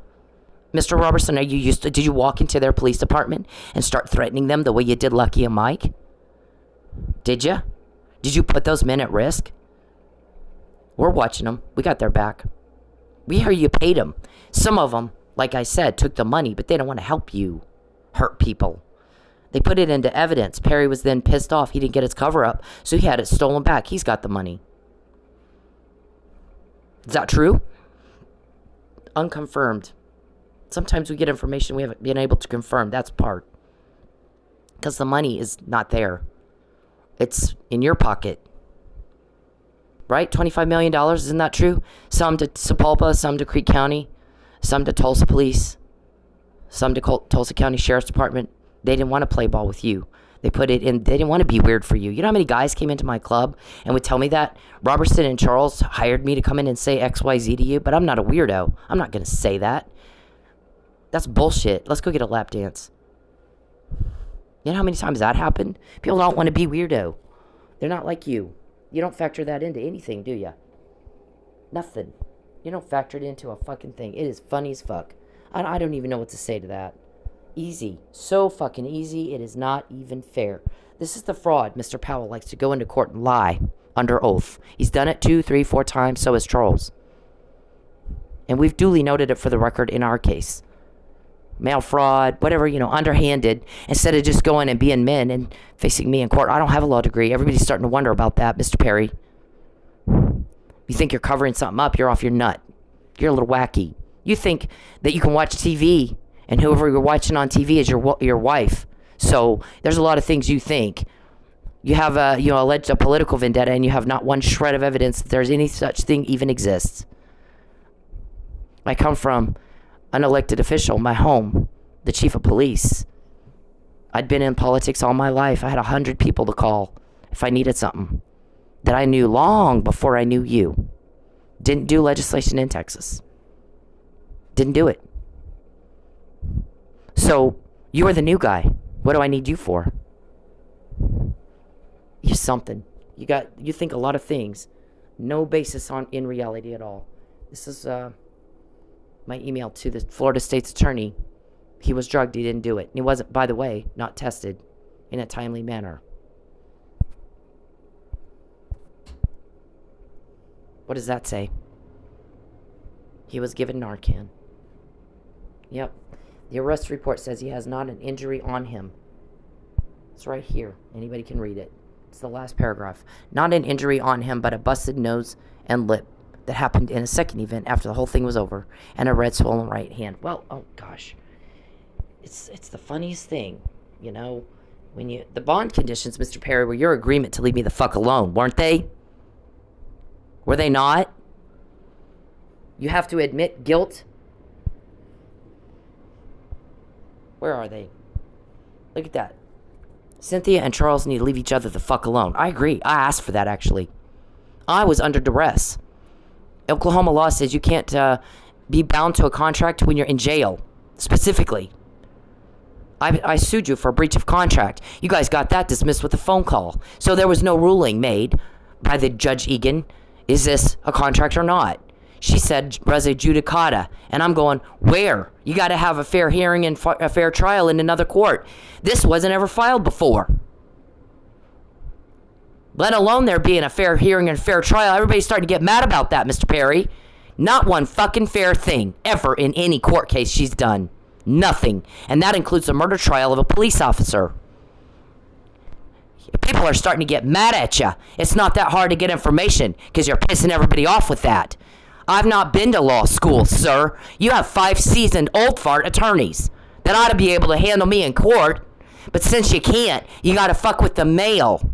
Speaker 1: Mr. Robertson, did you walk into their police department and start threatening them the way you did Lucky and Mike? Did you? Did you put those men at risk? We're watching them. We got their back. We hear you paid them. Some of them, like I said, took the money, but they don't want to help you hurt people. They put it into evidence. Perry was then pissed off. He didn't get his cover up, so he had it stolen back. He's got the money. Is that true? Unconfirmed. Sometimes we get information we haven't been able to confirm. That's part. Because the money is not there. It's in your pocket. Right? $25 million, isn't that true? Some to Sepulpa, some to Creek County, some to Tulsa Police, some to Tulsa County Sheriff's Department. They didn't want to play ball with you. They put it in, they didn't want to be weird for you. You know how many guys came into my club and would tell me that? Robertson and Charles hired me to come in and say XYZ to you, but I'm not a weirdo. I'm not going to say that. That's bullshit. Let's go get a lap dance. You know how many times that happened? People don't want to be weirdo. They're not like you. You don't factor that into anything, do you? Nothing. You don't factor it into a fucking thing. It is funny as fuck. I don't even know what to say to that. Easy. So fucking easy. It is not even fair. This is the fraud. Mr. Powell likes to go into court and lie under oath. He's done it 2, 3, 4 times. So has Charles. And we've duly noted it for the record in our case. Mail fraud, whatever, underhanded, instead of just going and being men and facing me in court. I don't have a law degree. Everybody's starting to wonder about that, Mr. Perry. You think you're covering something up, you're off your nut. You're a little wacky. You think that you can watch TV and whoever you're watching on TV is your wife. So there's a lot of things you think. You have alleged a political vendetta and you have not one shred of evidence that there's any such thing even exists. I come from an elected official, my home, the chief of police. I'd been in politics all my life. I had 100 people to call if I needed something that I knew long before I knew you. Didn't do legislation in Texas. Didn't do it. So you are the new guy. What do I need you for? You're something. You think a lot of things. No basis in reality at all. This is my email to the Florida State's attorney. He was drugged. He didn't do it. And he wasn't, by the way, not tested in a timely manner. What does that say? He was given Narcan. Yep. The arrest report says he has not an injury on him. It's right here. Anybody can read it. It's the last paragraph. Not an injury on him, but a busted nose and lip that happened in a second event after the whole thing was over, and a red swollen right hand. Well, oh gosh, it's the funniest thing, when the bond conditions, Mr. Perry, were your agreement to leave me the fuck alone, weren't they? Were they not? You have to admit guilt. Where are they? Look at that. Cynthia and Charles need to leave each other the fuck alone. I agree. I asked for that, actually. I was under duress. Oklahoma law says you can't be bound to a contract when you're in jail, specifically. I sued you for a breach of contract. You guys got that dismissed with a phone call. So there was no ruling made by the Judge Egan. Is this a contract or not? She said res judicata. And I'm going, where? You got to have a fair hearing and a fair trial in another court. This wasn't ever filed before. Let alone there being a fair hearing and fair trial. Everybody's starting to get mad about that, Mr. Perry. Not one fucking fair thing ever in any court case she's done. Nothing. And that includes the murder trial of a police officer. People are starting to get mad at you. It's not that hard to get information because you're pissing everybody off with that. I've not been to law school, sir. You have 5 seasoned old fart attorneys that ought to be able to handle me in court. But since you can't, you gotta fuck with the mail.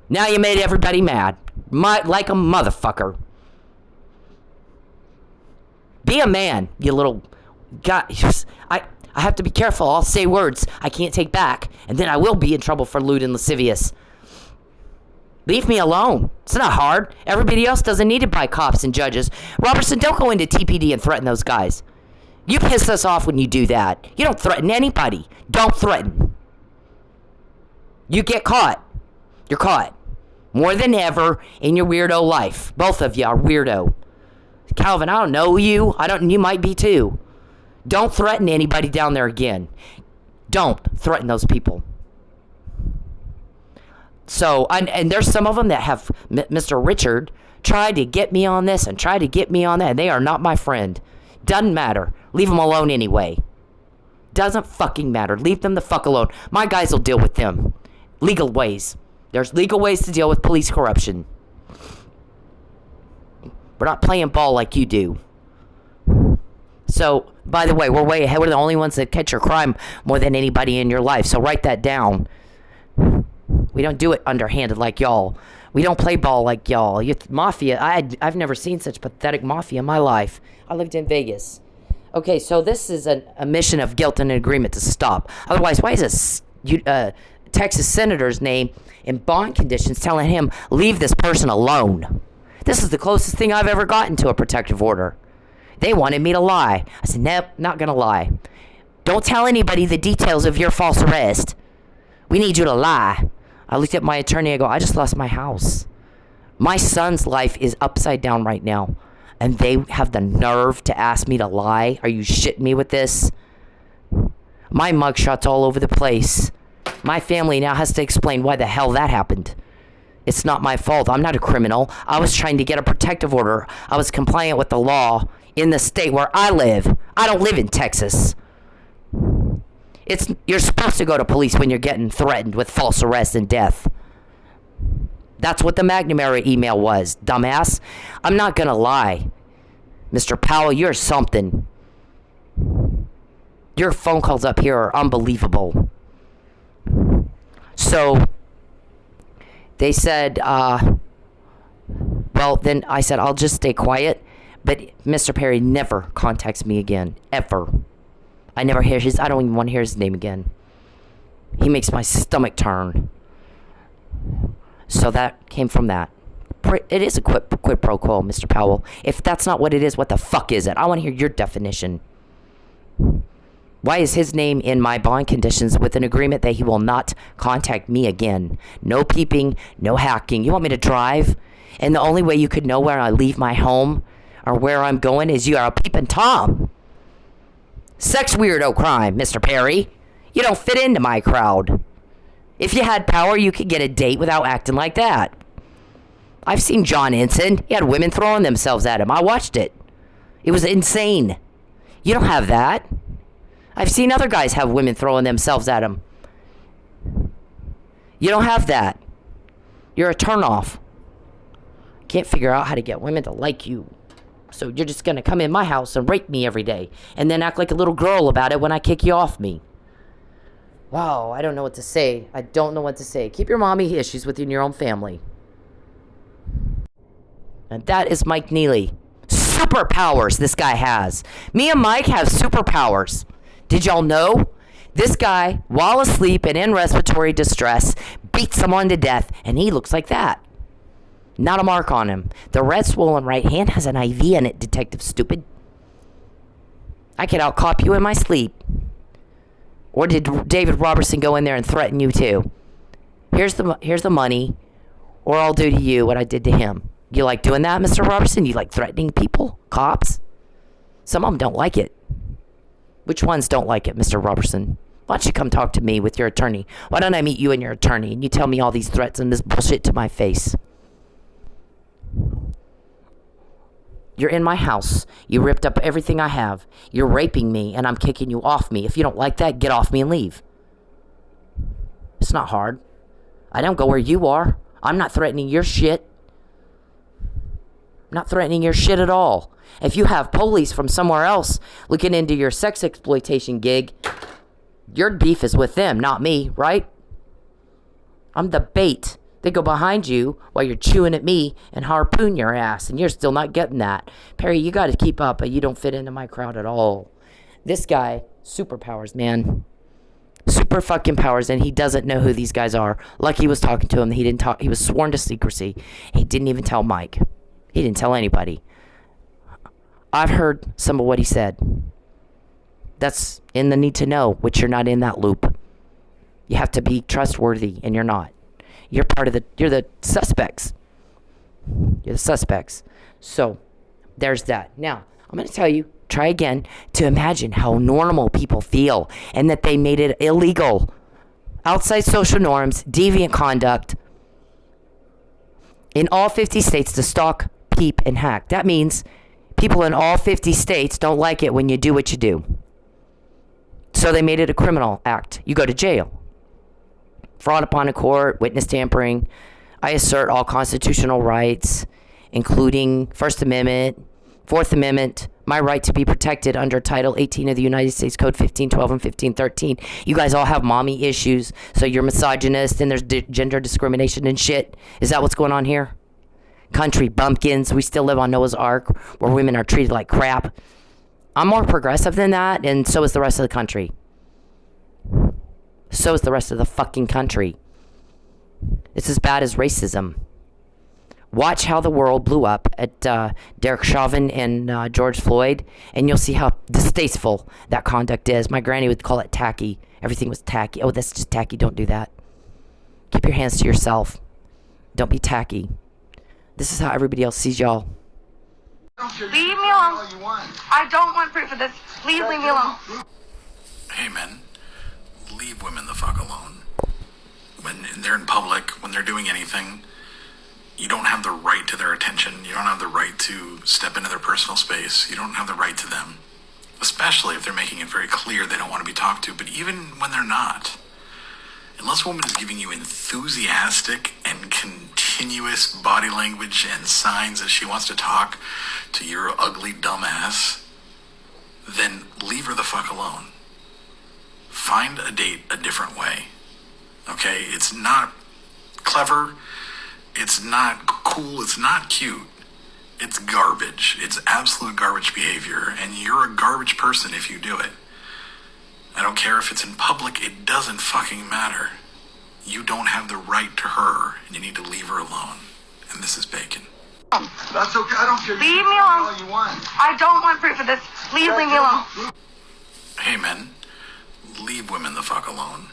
Speaker 1: Now you made everybody mad. Like a motherfucker. Be a man, you little... God, I have to be careful. I'll say words I can't take back. And then I will be in trouble for lewd and lascivious. Leave me alone. It's not hard. Everybody else doesn't need it by cops and judges. Robertson, don't go into TPD and threaten those guys. You piss us off when you do that. You don't threaten anybody. Don't threaten. You get caught. You're caught. More than ever in your weirdo life. Both of you are weirdo. Calvin, I don't know you. You might be too. Don't threaten anybody down there again. Don't threaten those people. So, and there's some of them that have, Mr. Richard tried to get me on this and tried to get me on that, and they are not my friend. Doesn't matter. Leave them alone anyway. Doesn't fucking matter. Leave them the fuck alone. My guys will deal with them. Legal ways. There's legal ways to deal with police corruption. We're not playing ball like you do. So, by the way, we're way ahead. We're the only ones that catch your crime more than anybody in your life. So write that down. We don't do it underhanded like y'all. We don't play ball like y'all. Mafia, I've never seen such pathetic mafia in my life. I lived in Vegas. Okay, so this is a mission of guilt and an agreement to stop. Otherwise, why is a Texas senator's name in bond conditions telling him, leave this person alone? This is the closest thing I've ever gotten to a protective order. They wanted me to lie. I said, nope, not going to lie. Don't tell anybody the details of your false arrest. We need you to lie. I looked at my attorney, I go, I just lost my house. My son's life is upside down right now. And they have the nerve to ask me to lie? Are you shitting me with this? My mugshot's all over the place. My family now has to explain why the hell that happened. It's not my fault. I'm not a criminal. I was trying to get a protective order. I was compliant with the law in the state where I live. I don't live in Texas. You're supposed to go to police when you're getting threatened with false arrest and death. That's what the McNamara email was, dumbass. I'm not gonna lie. Mr. Powell, you're something. Your phone calls up here are unbelievable. So, they said, well, then I said, I'll just stay quiet. But Mr. Perry never contacts me again, ever. I don't even want to hear his name again. He makes my stomach turn. So that came from that. It is a quid pro quo, Mr. Powell. If that's not what it is, what the fuck is it? I want to hear your definition. Why is his name in my bond conditions with an agreement that he will not contact me again? No peeping, no hacking. You want me to drive? And the only way you could know where I leave my home or where I'm going is you are a peeping Tom. Sex weirdo crime, Mr. Perry. You don't fit into my crowd. If you had power, you could get a date without acting like that. I've seen John Ensign. He had women throwing themselves at him. I watched it. It was insane. You don't have that. I've seen other guys have women throwing themselves at him. You don't have that. You're a turnoff. Can't figure out how to get women to like you. So you're just going to come in my house and rape me every day and then act like a little girl about it when I kick you off me. Wow, I don't know what to say. I don't know what to say. Keep your mommy issues within your own family. And that is Mike Nealey. Superpowers this guy has. Me and Mike have superpowers. Did y'all know? This guy, while asleep and in respiratory distress, beat someone to death, and he looks like that. Not a mark on him. The red swollen right hand has an IV in it, Detective Stupid. I could out-cop you in my sleep. Or did David Robertson go in there and threaten you too? Here's the money, or I'll do to you what I did to him. You like doing that, Mr. Robertson? You like threatening people? Cops? Some of them don't like it. Which ones don't like it, Mr. Robertson? Why don't you come talk to me with your attorney? Why don't I meet you and your attorney and you tell me all these threats and this bullshit to my face? You're in my house. You ripped up everything I have. You're raping me and I'm kicking you off me. If you don't like that, get off me and leave. It's not hard. I don't go where you are. I'm not threatening your shit. not threatening your shit at all. If you have police from somewhere else looking into your sex exploitation gig, your beef is with them, not me, right? I'm the bait. They go behind you while you're chewing at me and harpoon your ass, and you're still not getting that. Perry, you got to keep up, but you don't fit into my crowd at all. This guy, superpowers, man. Super fucking powers, and he doesn't know who these guys are. Lucky was talking to him. He didn't talk. He was sworn to secrecy. He didn't even tell Mike. He didn't tell anybody. I've heard some of what he said. That's in the need to know, which you're not in that loop. You have to be trustworthy, and you're not. You're the suspects. You're the suspects. So, there's that. Now, I'm going to tell you, try again to imagine how normal people feel and that they made it illegal. Outside social norms, deviant conduct in all 50 states to stalk, peep, and hack. That means people in all 50 states don't like it when you do what you do. So they made it a criminal act. You go to jail. Fraud upon a court, witness tampering. I assert all constitutional rights, including First Amendment, Fourth Amendment, my right to be protected under Title 18 of the United States Code 1512 and 1513. You guys all have mommy issues, so you're misogynist and there's gender discrimination and shit. Is that what's going on here? Country bumpkins. We still live on Noah's Ark where women are treated like crap. I'm more progressive than that, and so is the rest of the country. So is the rest of the fucking country. It's as bad as racism. Watch how the world blew up at Derek Chauvin and George Floyd, and you'll see how distasteful that conduct is. My granny would call it tacky. Everything was tacky. Oh, that's just tacky. Don't do that. Keep your hands to yourself. Don't be tacky. This is how everybody else sees y'all.
Speaker 2: Leave me alone. I don't want proof of this. Please leave me alone.
Speaker 3: Hey, men. Leave women the fuck alone. When they're in public, when they're doing anything, you don't have the right to their attention. You don't have the right to step into their personal space. You don't have the right to them. Especially if they're making it very clear they don't want to be talked to. But even when they're not, unless a woman is giving you enthusiastic and continuous body language and signs that she wants to talk to your ugly dumb ass, then leave her the fuck alone. Find a date a different way. Okay? It's not clever. It's not cool. It's not cute. It's garbage. It's absolute garbage behavior. And you're a garbage person if you do it. I don't care if it's in public. It doesn't fucking matter. You don't have the right to her. And you need to leave her alone. And this is bacon.
Speaker 2: That's okay. I don't care. Leave me alone. All you want. I don't want proof of this. Please leave me alone.
Speaker 3: Hey, men. Leave women the fuck alone.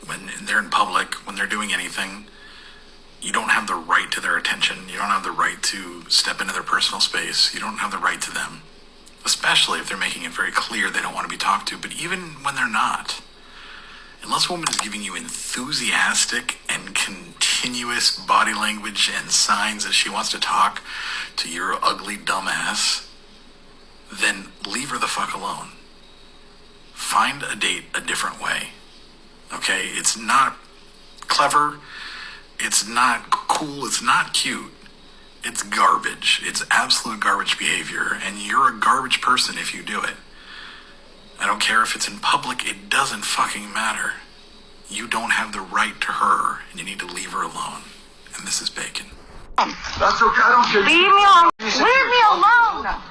Speaker 3: When they're in public, when they're doing anything, you don't have the right to their attention. You don't have the right to step into their personal space. You don't have the right to them. Especially if they're making it very clear they don't want to be talked to. But even when they're not, unless a woman is giving you enthusiastic and continuous body language and signs that she wants to talk to your ugly dumb ass, then leave her the fuck alone. Find a date a different way. Okay? It's not clever. It's not cool. It's not cute. It's garbage. It's absolute garbage behavior. And you're a garbage person if you do it. I don't care if it's in public. It doesn't fucking matter. You don't have the right to her. And you need to leave her alone. And this is bacon.
Speaker 2: That's okay. I don't care. Leave me alone. Leave me alone.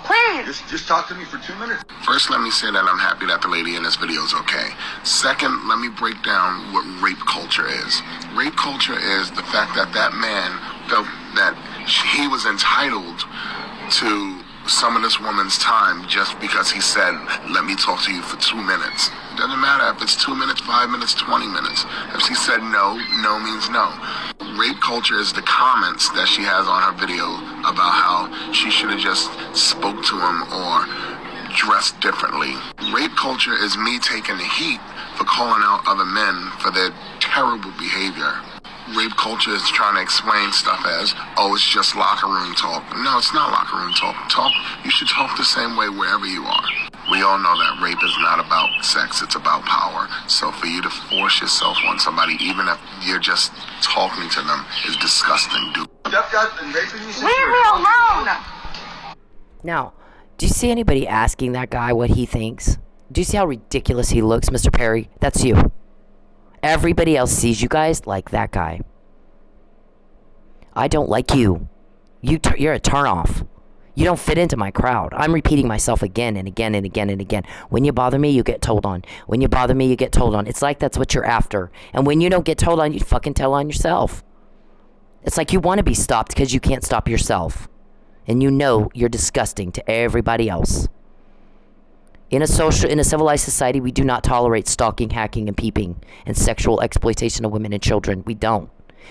Speaker 2: Please.
Speaker 4: Just talk to me for 2 minutes.
Speaker 5: First, let me say that I'm happy that the lady in this video is okay. Second, let me break down what rape culture is. Rape culture is the fact that that man felt that he was entitled to some of this woman's time just because he said, let me talk to you for 2 minutes. It doesn't matter if it's 2 minutes, 5 minutes, 20 minutes. If she said no, no means no. Rape culture is the comments that she has on her video about how she should have just spoke to him or dressed differently. Rape culture is me taking the heat for calling out other men for their terrible behavior. Rape culture is trying to explain stuff as, oh, it's just locker room talk. No, it's not locker room talk. You should talk the same way wherever you are. We all know that rape is not about sex, it's about power. So for you to force yourself on somebody, even if you're just talking to them, is disgusting, dude.
Speaker 2: stepped out and raping you? Leave me alone!
Speaker 1: Now, do you see anybody asking that guy what he thinks? Do you see how ridiculous he looks, Mr. Perry? That's you. Everybody else sees you guys like that guy. I don't like you. You're a turnoff. You don't fit into my crowd. I'm repeating myself again and again and again and again. When you bother me, you get told on. When you bother me, you get told on. It's like that's what you're after. And when you don't get told on, you fucking tell on yourself. It's like you want to be stopped because you can't stop yourself. And you know you're disgusting to everybody else. In a civilized society, we do not tolerate stalking, hacking, and peeping, and sexual exploitation of women and children. We don't.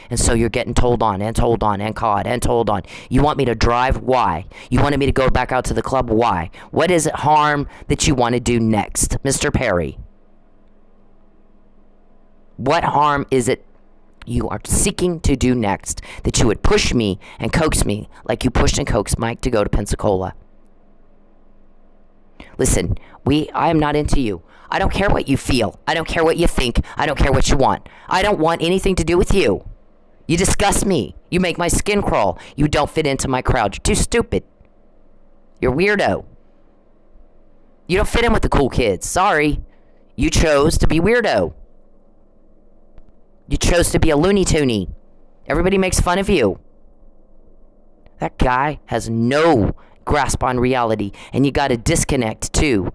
Speaker 1: And so you're getting told on, and told on, and caught, and told on. You want me to drive? Why? You wanted me to go back out to the club? Why? What is it harm that you want to do next, Mr. Perry? What harm is it you are seeking to do next that you would push me and coax me like you pushed and coaxed Mike to go to Pensacola? Listen, I am not into you. I don't care what you feel. I don't care what you think. I don't care what you want. I don't want anything to do with you. You disgust me. You make my skin crawl. You don't fit into my crowd. You're too stupid. You're weirdo. You don't fit in with the cool kids. Sorry. You chose to be weirdo. You chose to be a Looney Tooney. Everybody makes fun of you. That guy has no grasp on reality, and you got to disconnect too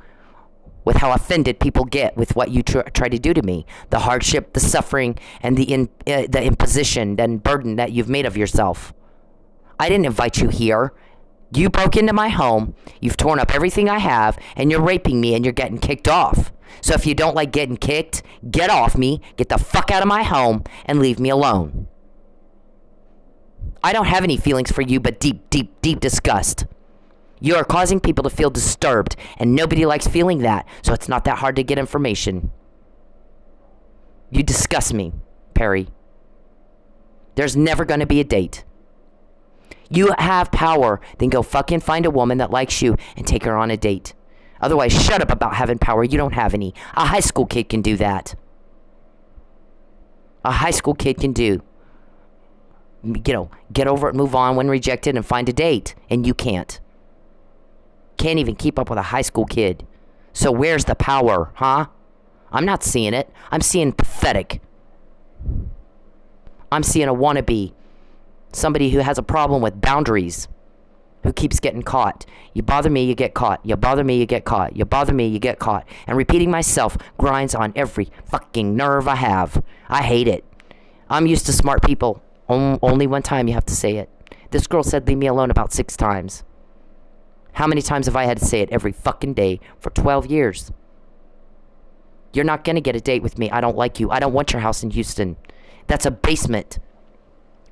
Speaker 1: with how offended people get with what you try to do to me, the hardship, the suffering, and the imposition and burden that you've made of yourself. I didn't invite you here. You broke into my home, you've torn up everything I have, and you're raping me, and you're getting kicked off. So if you don't like getting kicked, get off me, get the fuck out of my home, and leave me alone. I don't have any feelings for you but deep, deep, deep disgust. You are causing people to feel disturbed, and nobody likes feeling that, so it's not that hard to get information. You disgust me, Perry. There's never going to be a date. You have power, then go fucking find a woman that likes you and take her on a date. Otherwise, shut up about having power. You don't have any. A high school kid can do that. A high school kid can do. Get over it, move on when rejected, and find a date. And you can't. Can't even keep up with a high school kid. So where's the power, huh? I'm not seeing it. I'm seeing pathetic. I'm seeing a wannabe. Somebody who has a problem with boundaries. Who keeps getting caught. You bother me, you get caught. You bother me, you get caught. You bother me, you get caught. And repeating myself grinds on every fucking nerve I have. I hate it. I'm used to smart people. Only one time you have to say it. This girl said leave me alone about 6 times. How many times have I had to say it every fucking day for 12 years? You're not going to get a date with me. I don't like you. I don't want your house in Houston. That's a basement.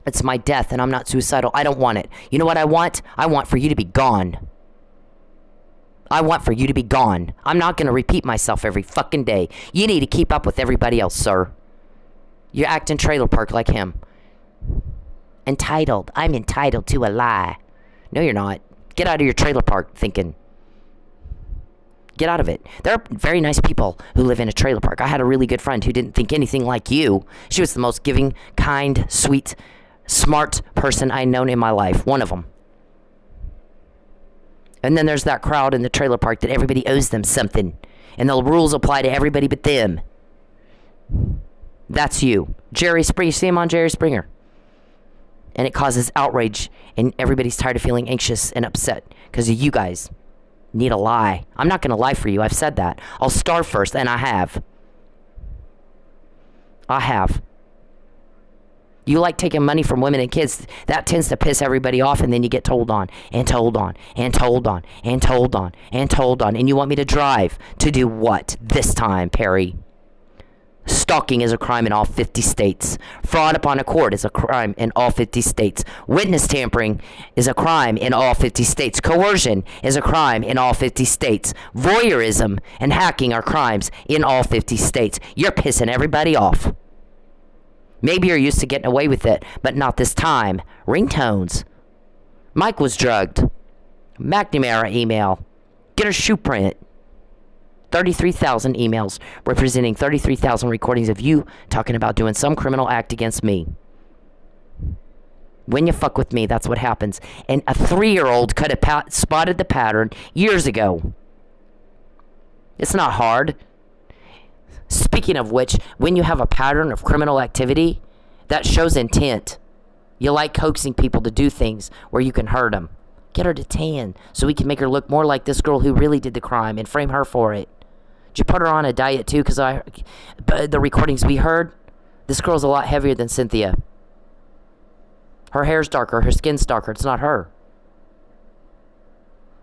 Speaker 1: It's my death, and I'm not suicidal. I don't want it. You know what I want? I want for you to be gone. I want for you to be gone. I'm not going to repeat myself every fucking day. You need to keep up with everybody else, sir. You're acting trailer park like him. Entitled. I'm entitled to a lie. No, you're not. Get out of your trailer park thinking. Get out of it. There are very nice people who live in a trailer park. I had a really good friend who didn't think anything like you. She was the most giving, kind, sweet, smart person I've known in my life. One of them. And then there's that crowd in the trailer park that everybody owes them something. And the rules apply to everybody but them. That's you. Jerry Springer. You see him on Jerry Springer. And it causes outrage, and everybody's tired of feeling anxious and upset because you guys need a lie. I'm not going to lie for you. I've said that. I'll starve first, and I have. I have. You like taking money from women and kids. That tends to piss everybody off, and then you get told on, and told on, and told on, and told on, and told on. And you want me to drive to do what this time, Perry? Stalking is a crime in all 50 states. Fraud upon a court is a crime in all 50 states. Witness tampering is a crime in all 50 states. Coercion is a crime in all 50 states. Voyeurism and hacking are crimes in all 50 states. You're pissing everybody off. Maybe you're used to getting away with it, but not this time. Ringtones. Mike was drugged. McNamara email. Get a shoe print. 33,000 emails representing 33,000 recordings of you talking about doing some criminal act against me. When you fuck with me, that's what happens. And a 3-year-old could have spotted the pattern years ago. It's not hard. Speaking of which, when you have a pattern of criminal activity, that shows intent. You like coaxing people to do things where you can hurt them. Get her to tan so we can make her look more like this girl who really did the crime and frame her for it. Did you put her on a diet too? Because the recordings we heard, this girl's a lot heavier than Cynthia. Her hair's darker, her skin's darker. It's not her.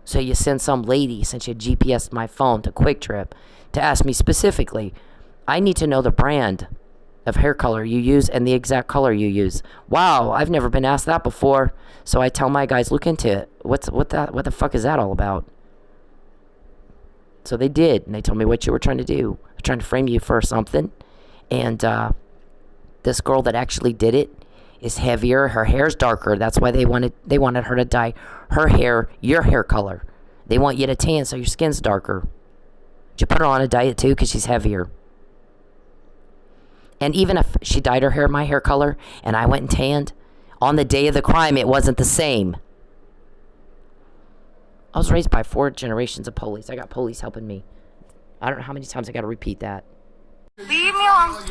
Speaker 1: So you send some lady, since you GPS'd my phone to Quick Trip, to ask me specifically, I need to know the brand of hair color you use and the exact color you use. Wow, I've never been asked that before. So I tell my guys, look into it. What the fuck is that all about? So they did, and they told me what you were trying to do. They're trying to frame you for something. And this girl that actually did it is heavier. Her hair's darker. That's why they wanted her to dye her hair your hair color. They want you to tan so your skin's darker. Did you put her on a diet too? Because she's heavier. And even if she dyed her hair my hair color and I went and tanned, on the day of the crime, it wasn't the same. I was raised by 4 generations of police. I got police helping me. I don't know how many times I got to repeat that.
Speaker 2: Leave me alone.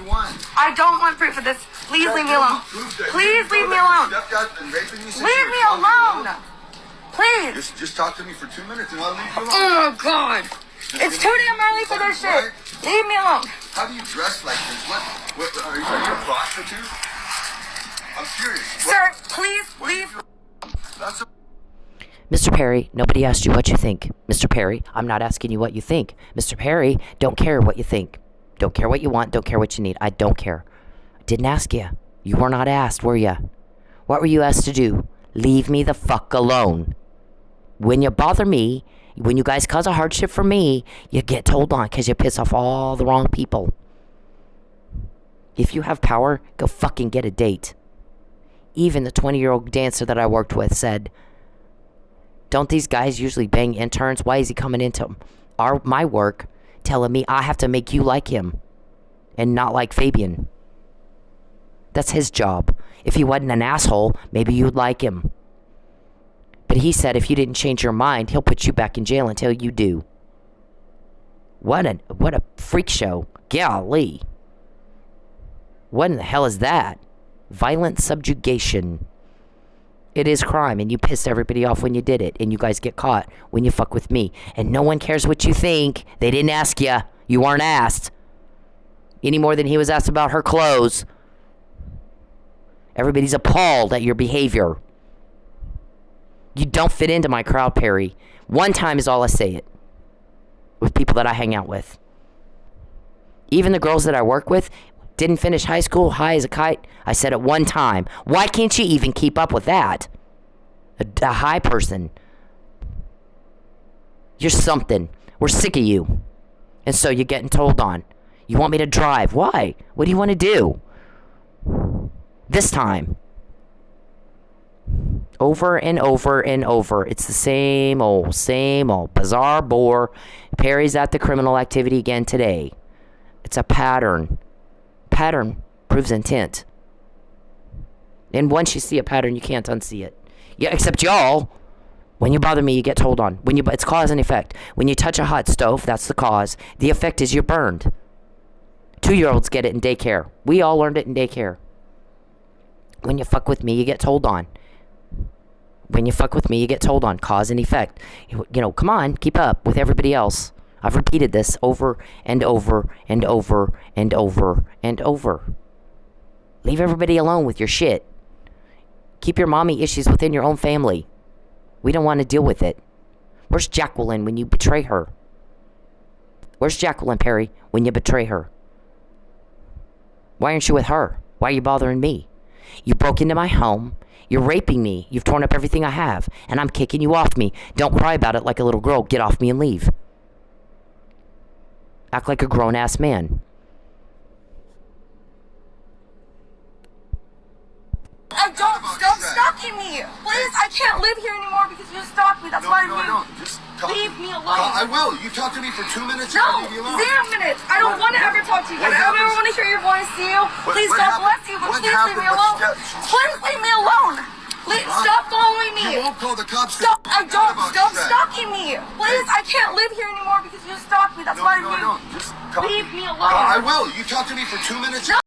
Speaker 2: I don't want proof of this. Please leave me alone. Please leave me alone. Leave me alone. Please.
Speaker 4: Just talk to me for 2 minutes and I'll leave you alone.
Speaker 2: Oh, God. It's too damn early for this shit. Leave me alone.
Speaker 4: How do you dress like this? What are you a prostitute? I'm serious.
Speaker 2: Sir, please leave.
Speaker 4: That's a...
Speaker 1: Mr. Perry, nobody asked you what you think. Mr. Perry, I'm not asking you what you think. Mr. Perry, don't care what you think. Don't care what you want. Don't care what you need. I don't care. I didn't ask you. You were not asked, were you? What were you asked to do? Leave me the fuck alone. When you bother me, when you guys cause a hardship for me, you get told on because you piss off all the wrong people. If you have power, go fucking get a date. Even the 20-year-old dancer that I worked with said, don't these guys usually bang interns? Why is he coming into my work telling me I have to make you like him and not like Fabian? That's his job. If he wasn't an asshole, maybe you'd like him. But he said if you didn't change your mind, he'll put you back in jail until you do. What a freak show. Golly. What in the hell is that? Violent subjugation. It is crime, and you pissed everybody off when you did it, and you guys get caught when you fuck with me. And no one cares what you think. They didn't ask you. You weren't asked. Any more than he was asked about her clothes. Everybody's appalled at your behavior. You don't fit into my crowd, Perry. One time is all I say it. With people that I hang out with. Even the girls that I work with didn't finish high school high as a kite. I said it one time. Why can't you even keep up with that? A high person. You're something. We're sick of you. And so you're getting told on. You want me to drive. Why? What do you want to do? This time. Over and over and over. It's the same old. Bizarre bore. Perry's at the criminal activity again today. It's a pattern. Pattern proves intent. And once you see a pattern, you can't unsee it. Yeah, except y'all. When you bother me, you get told on. It's cause and effect. When you touch a hot stove, that's the cause. The effect is you're burned. 2-year-olds get it in daycare. We all learned it in daycare. When you fuck with me, you get told on. When you fuck with me, you get told on. Cause and effect. You know, come on, keep up with everybody else. I've repeated this over and over and over and over and over. Leave everybody alone with your shit. Keep your mommy issues within your own family. We don't want to deal with it. Where's Jacqueline when you betray her? Where's Jacqueline, Perry, when you betray her? Why aren't you with her? Why are you bothering me? You broke into my home. You're raping me. You've torn up everything I have. And I'm kicking you off me. Don't cry about it like a little girl. Get off me and leave. Act like a grown-ass man.
Speaker 2: Stop stalking me. Please, I can't live here anymore because you stalked me. That's why I moved.
Speaker 4: Just talk.
Speaker 2: Leave me alone.
Speaker 4: I will. You talk to me for 2 minutes.
Speaker 2: No,
Speaker 4: and I'll leave you alone.
Speaker 2: 0 minutes. I don't want to ever talk to you. I don't ever want to hear your voice, Theo. Please, God bless you, but please leave me alone. Please leave me alone. Stop following me.
Speaker 4: You won't call the cops.
Speaker 2: Stop. I don't. Stop stalking me. Please, I can't live here anymore because you stalked me. That's why I moved.
Speaker 4: Just talk
Speaker 2: Leave
Speaker 4: to
Speaker 2: me alone.
Speaker 4: I will. You talk to me for 2 minutes.
Speaker 2: No,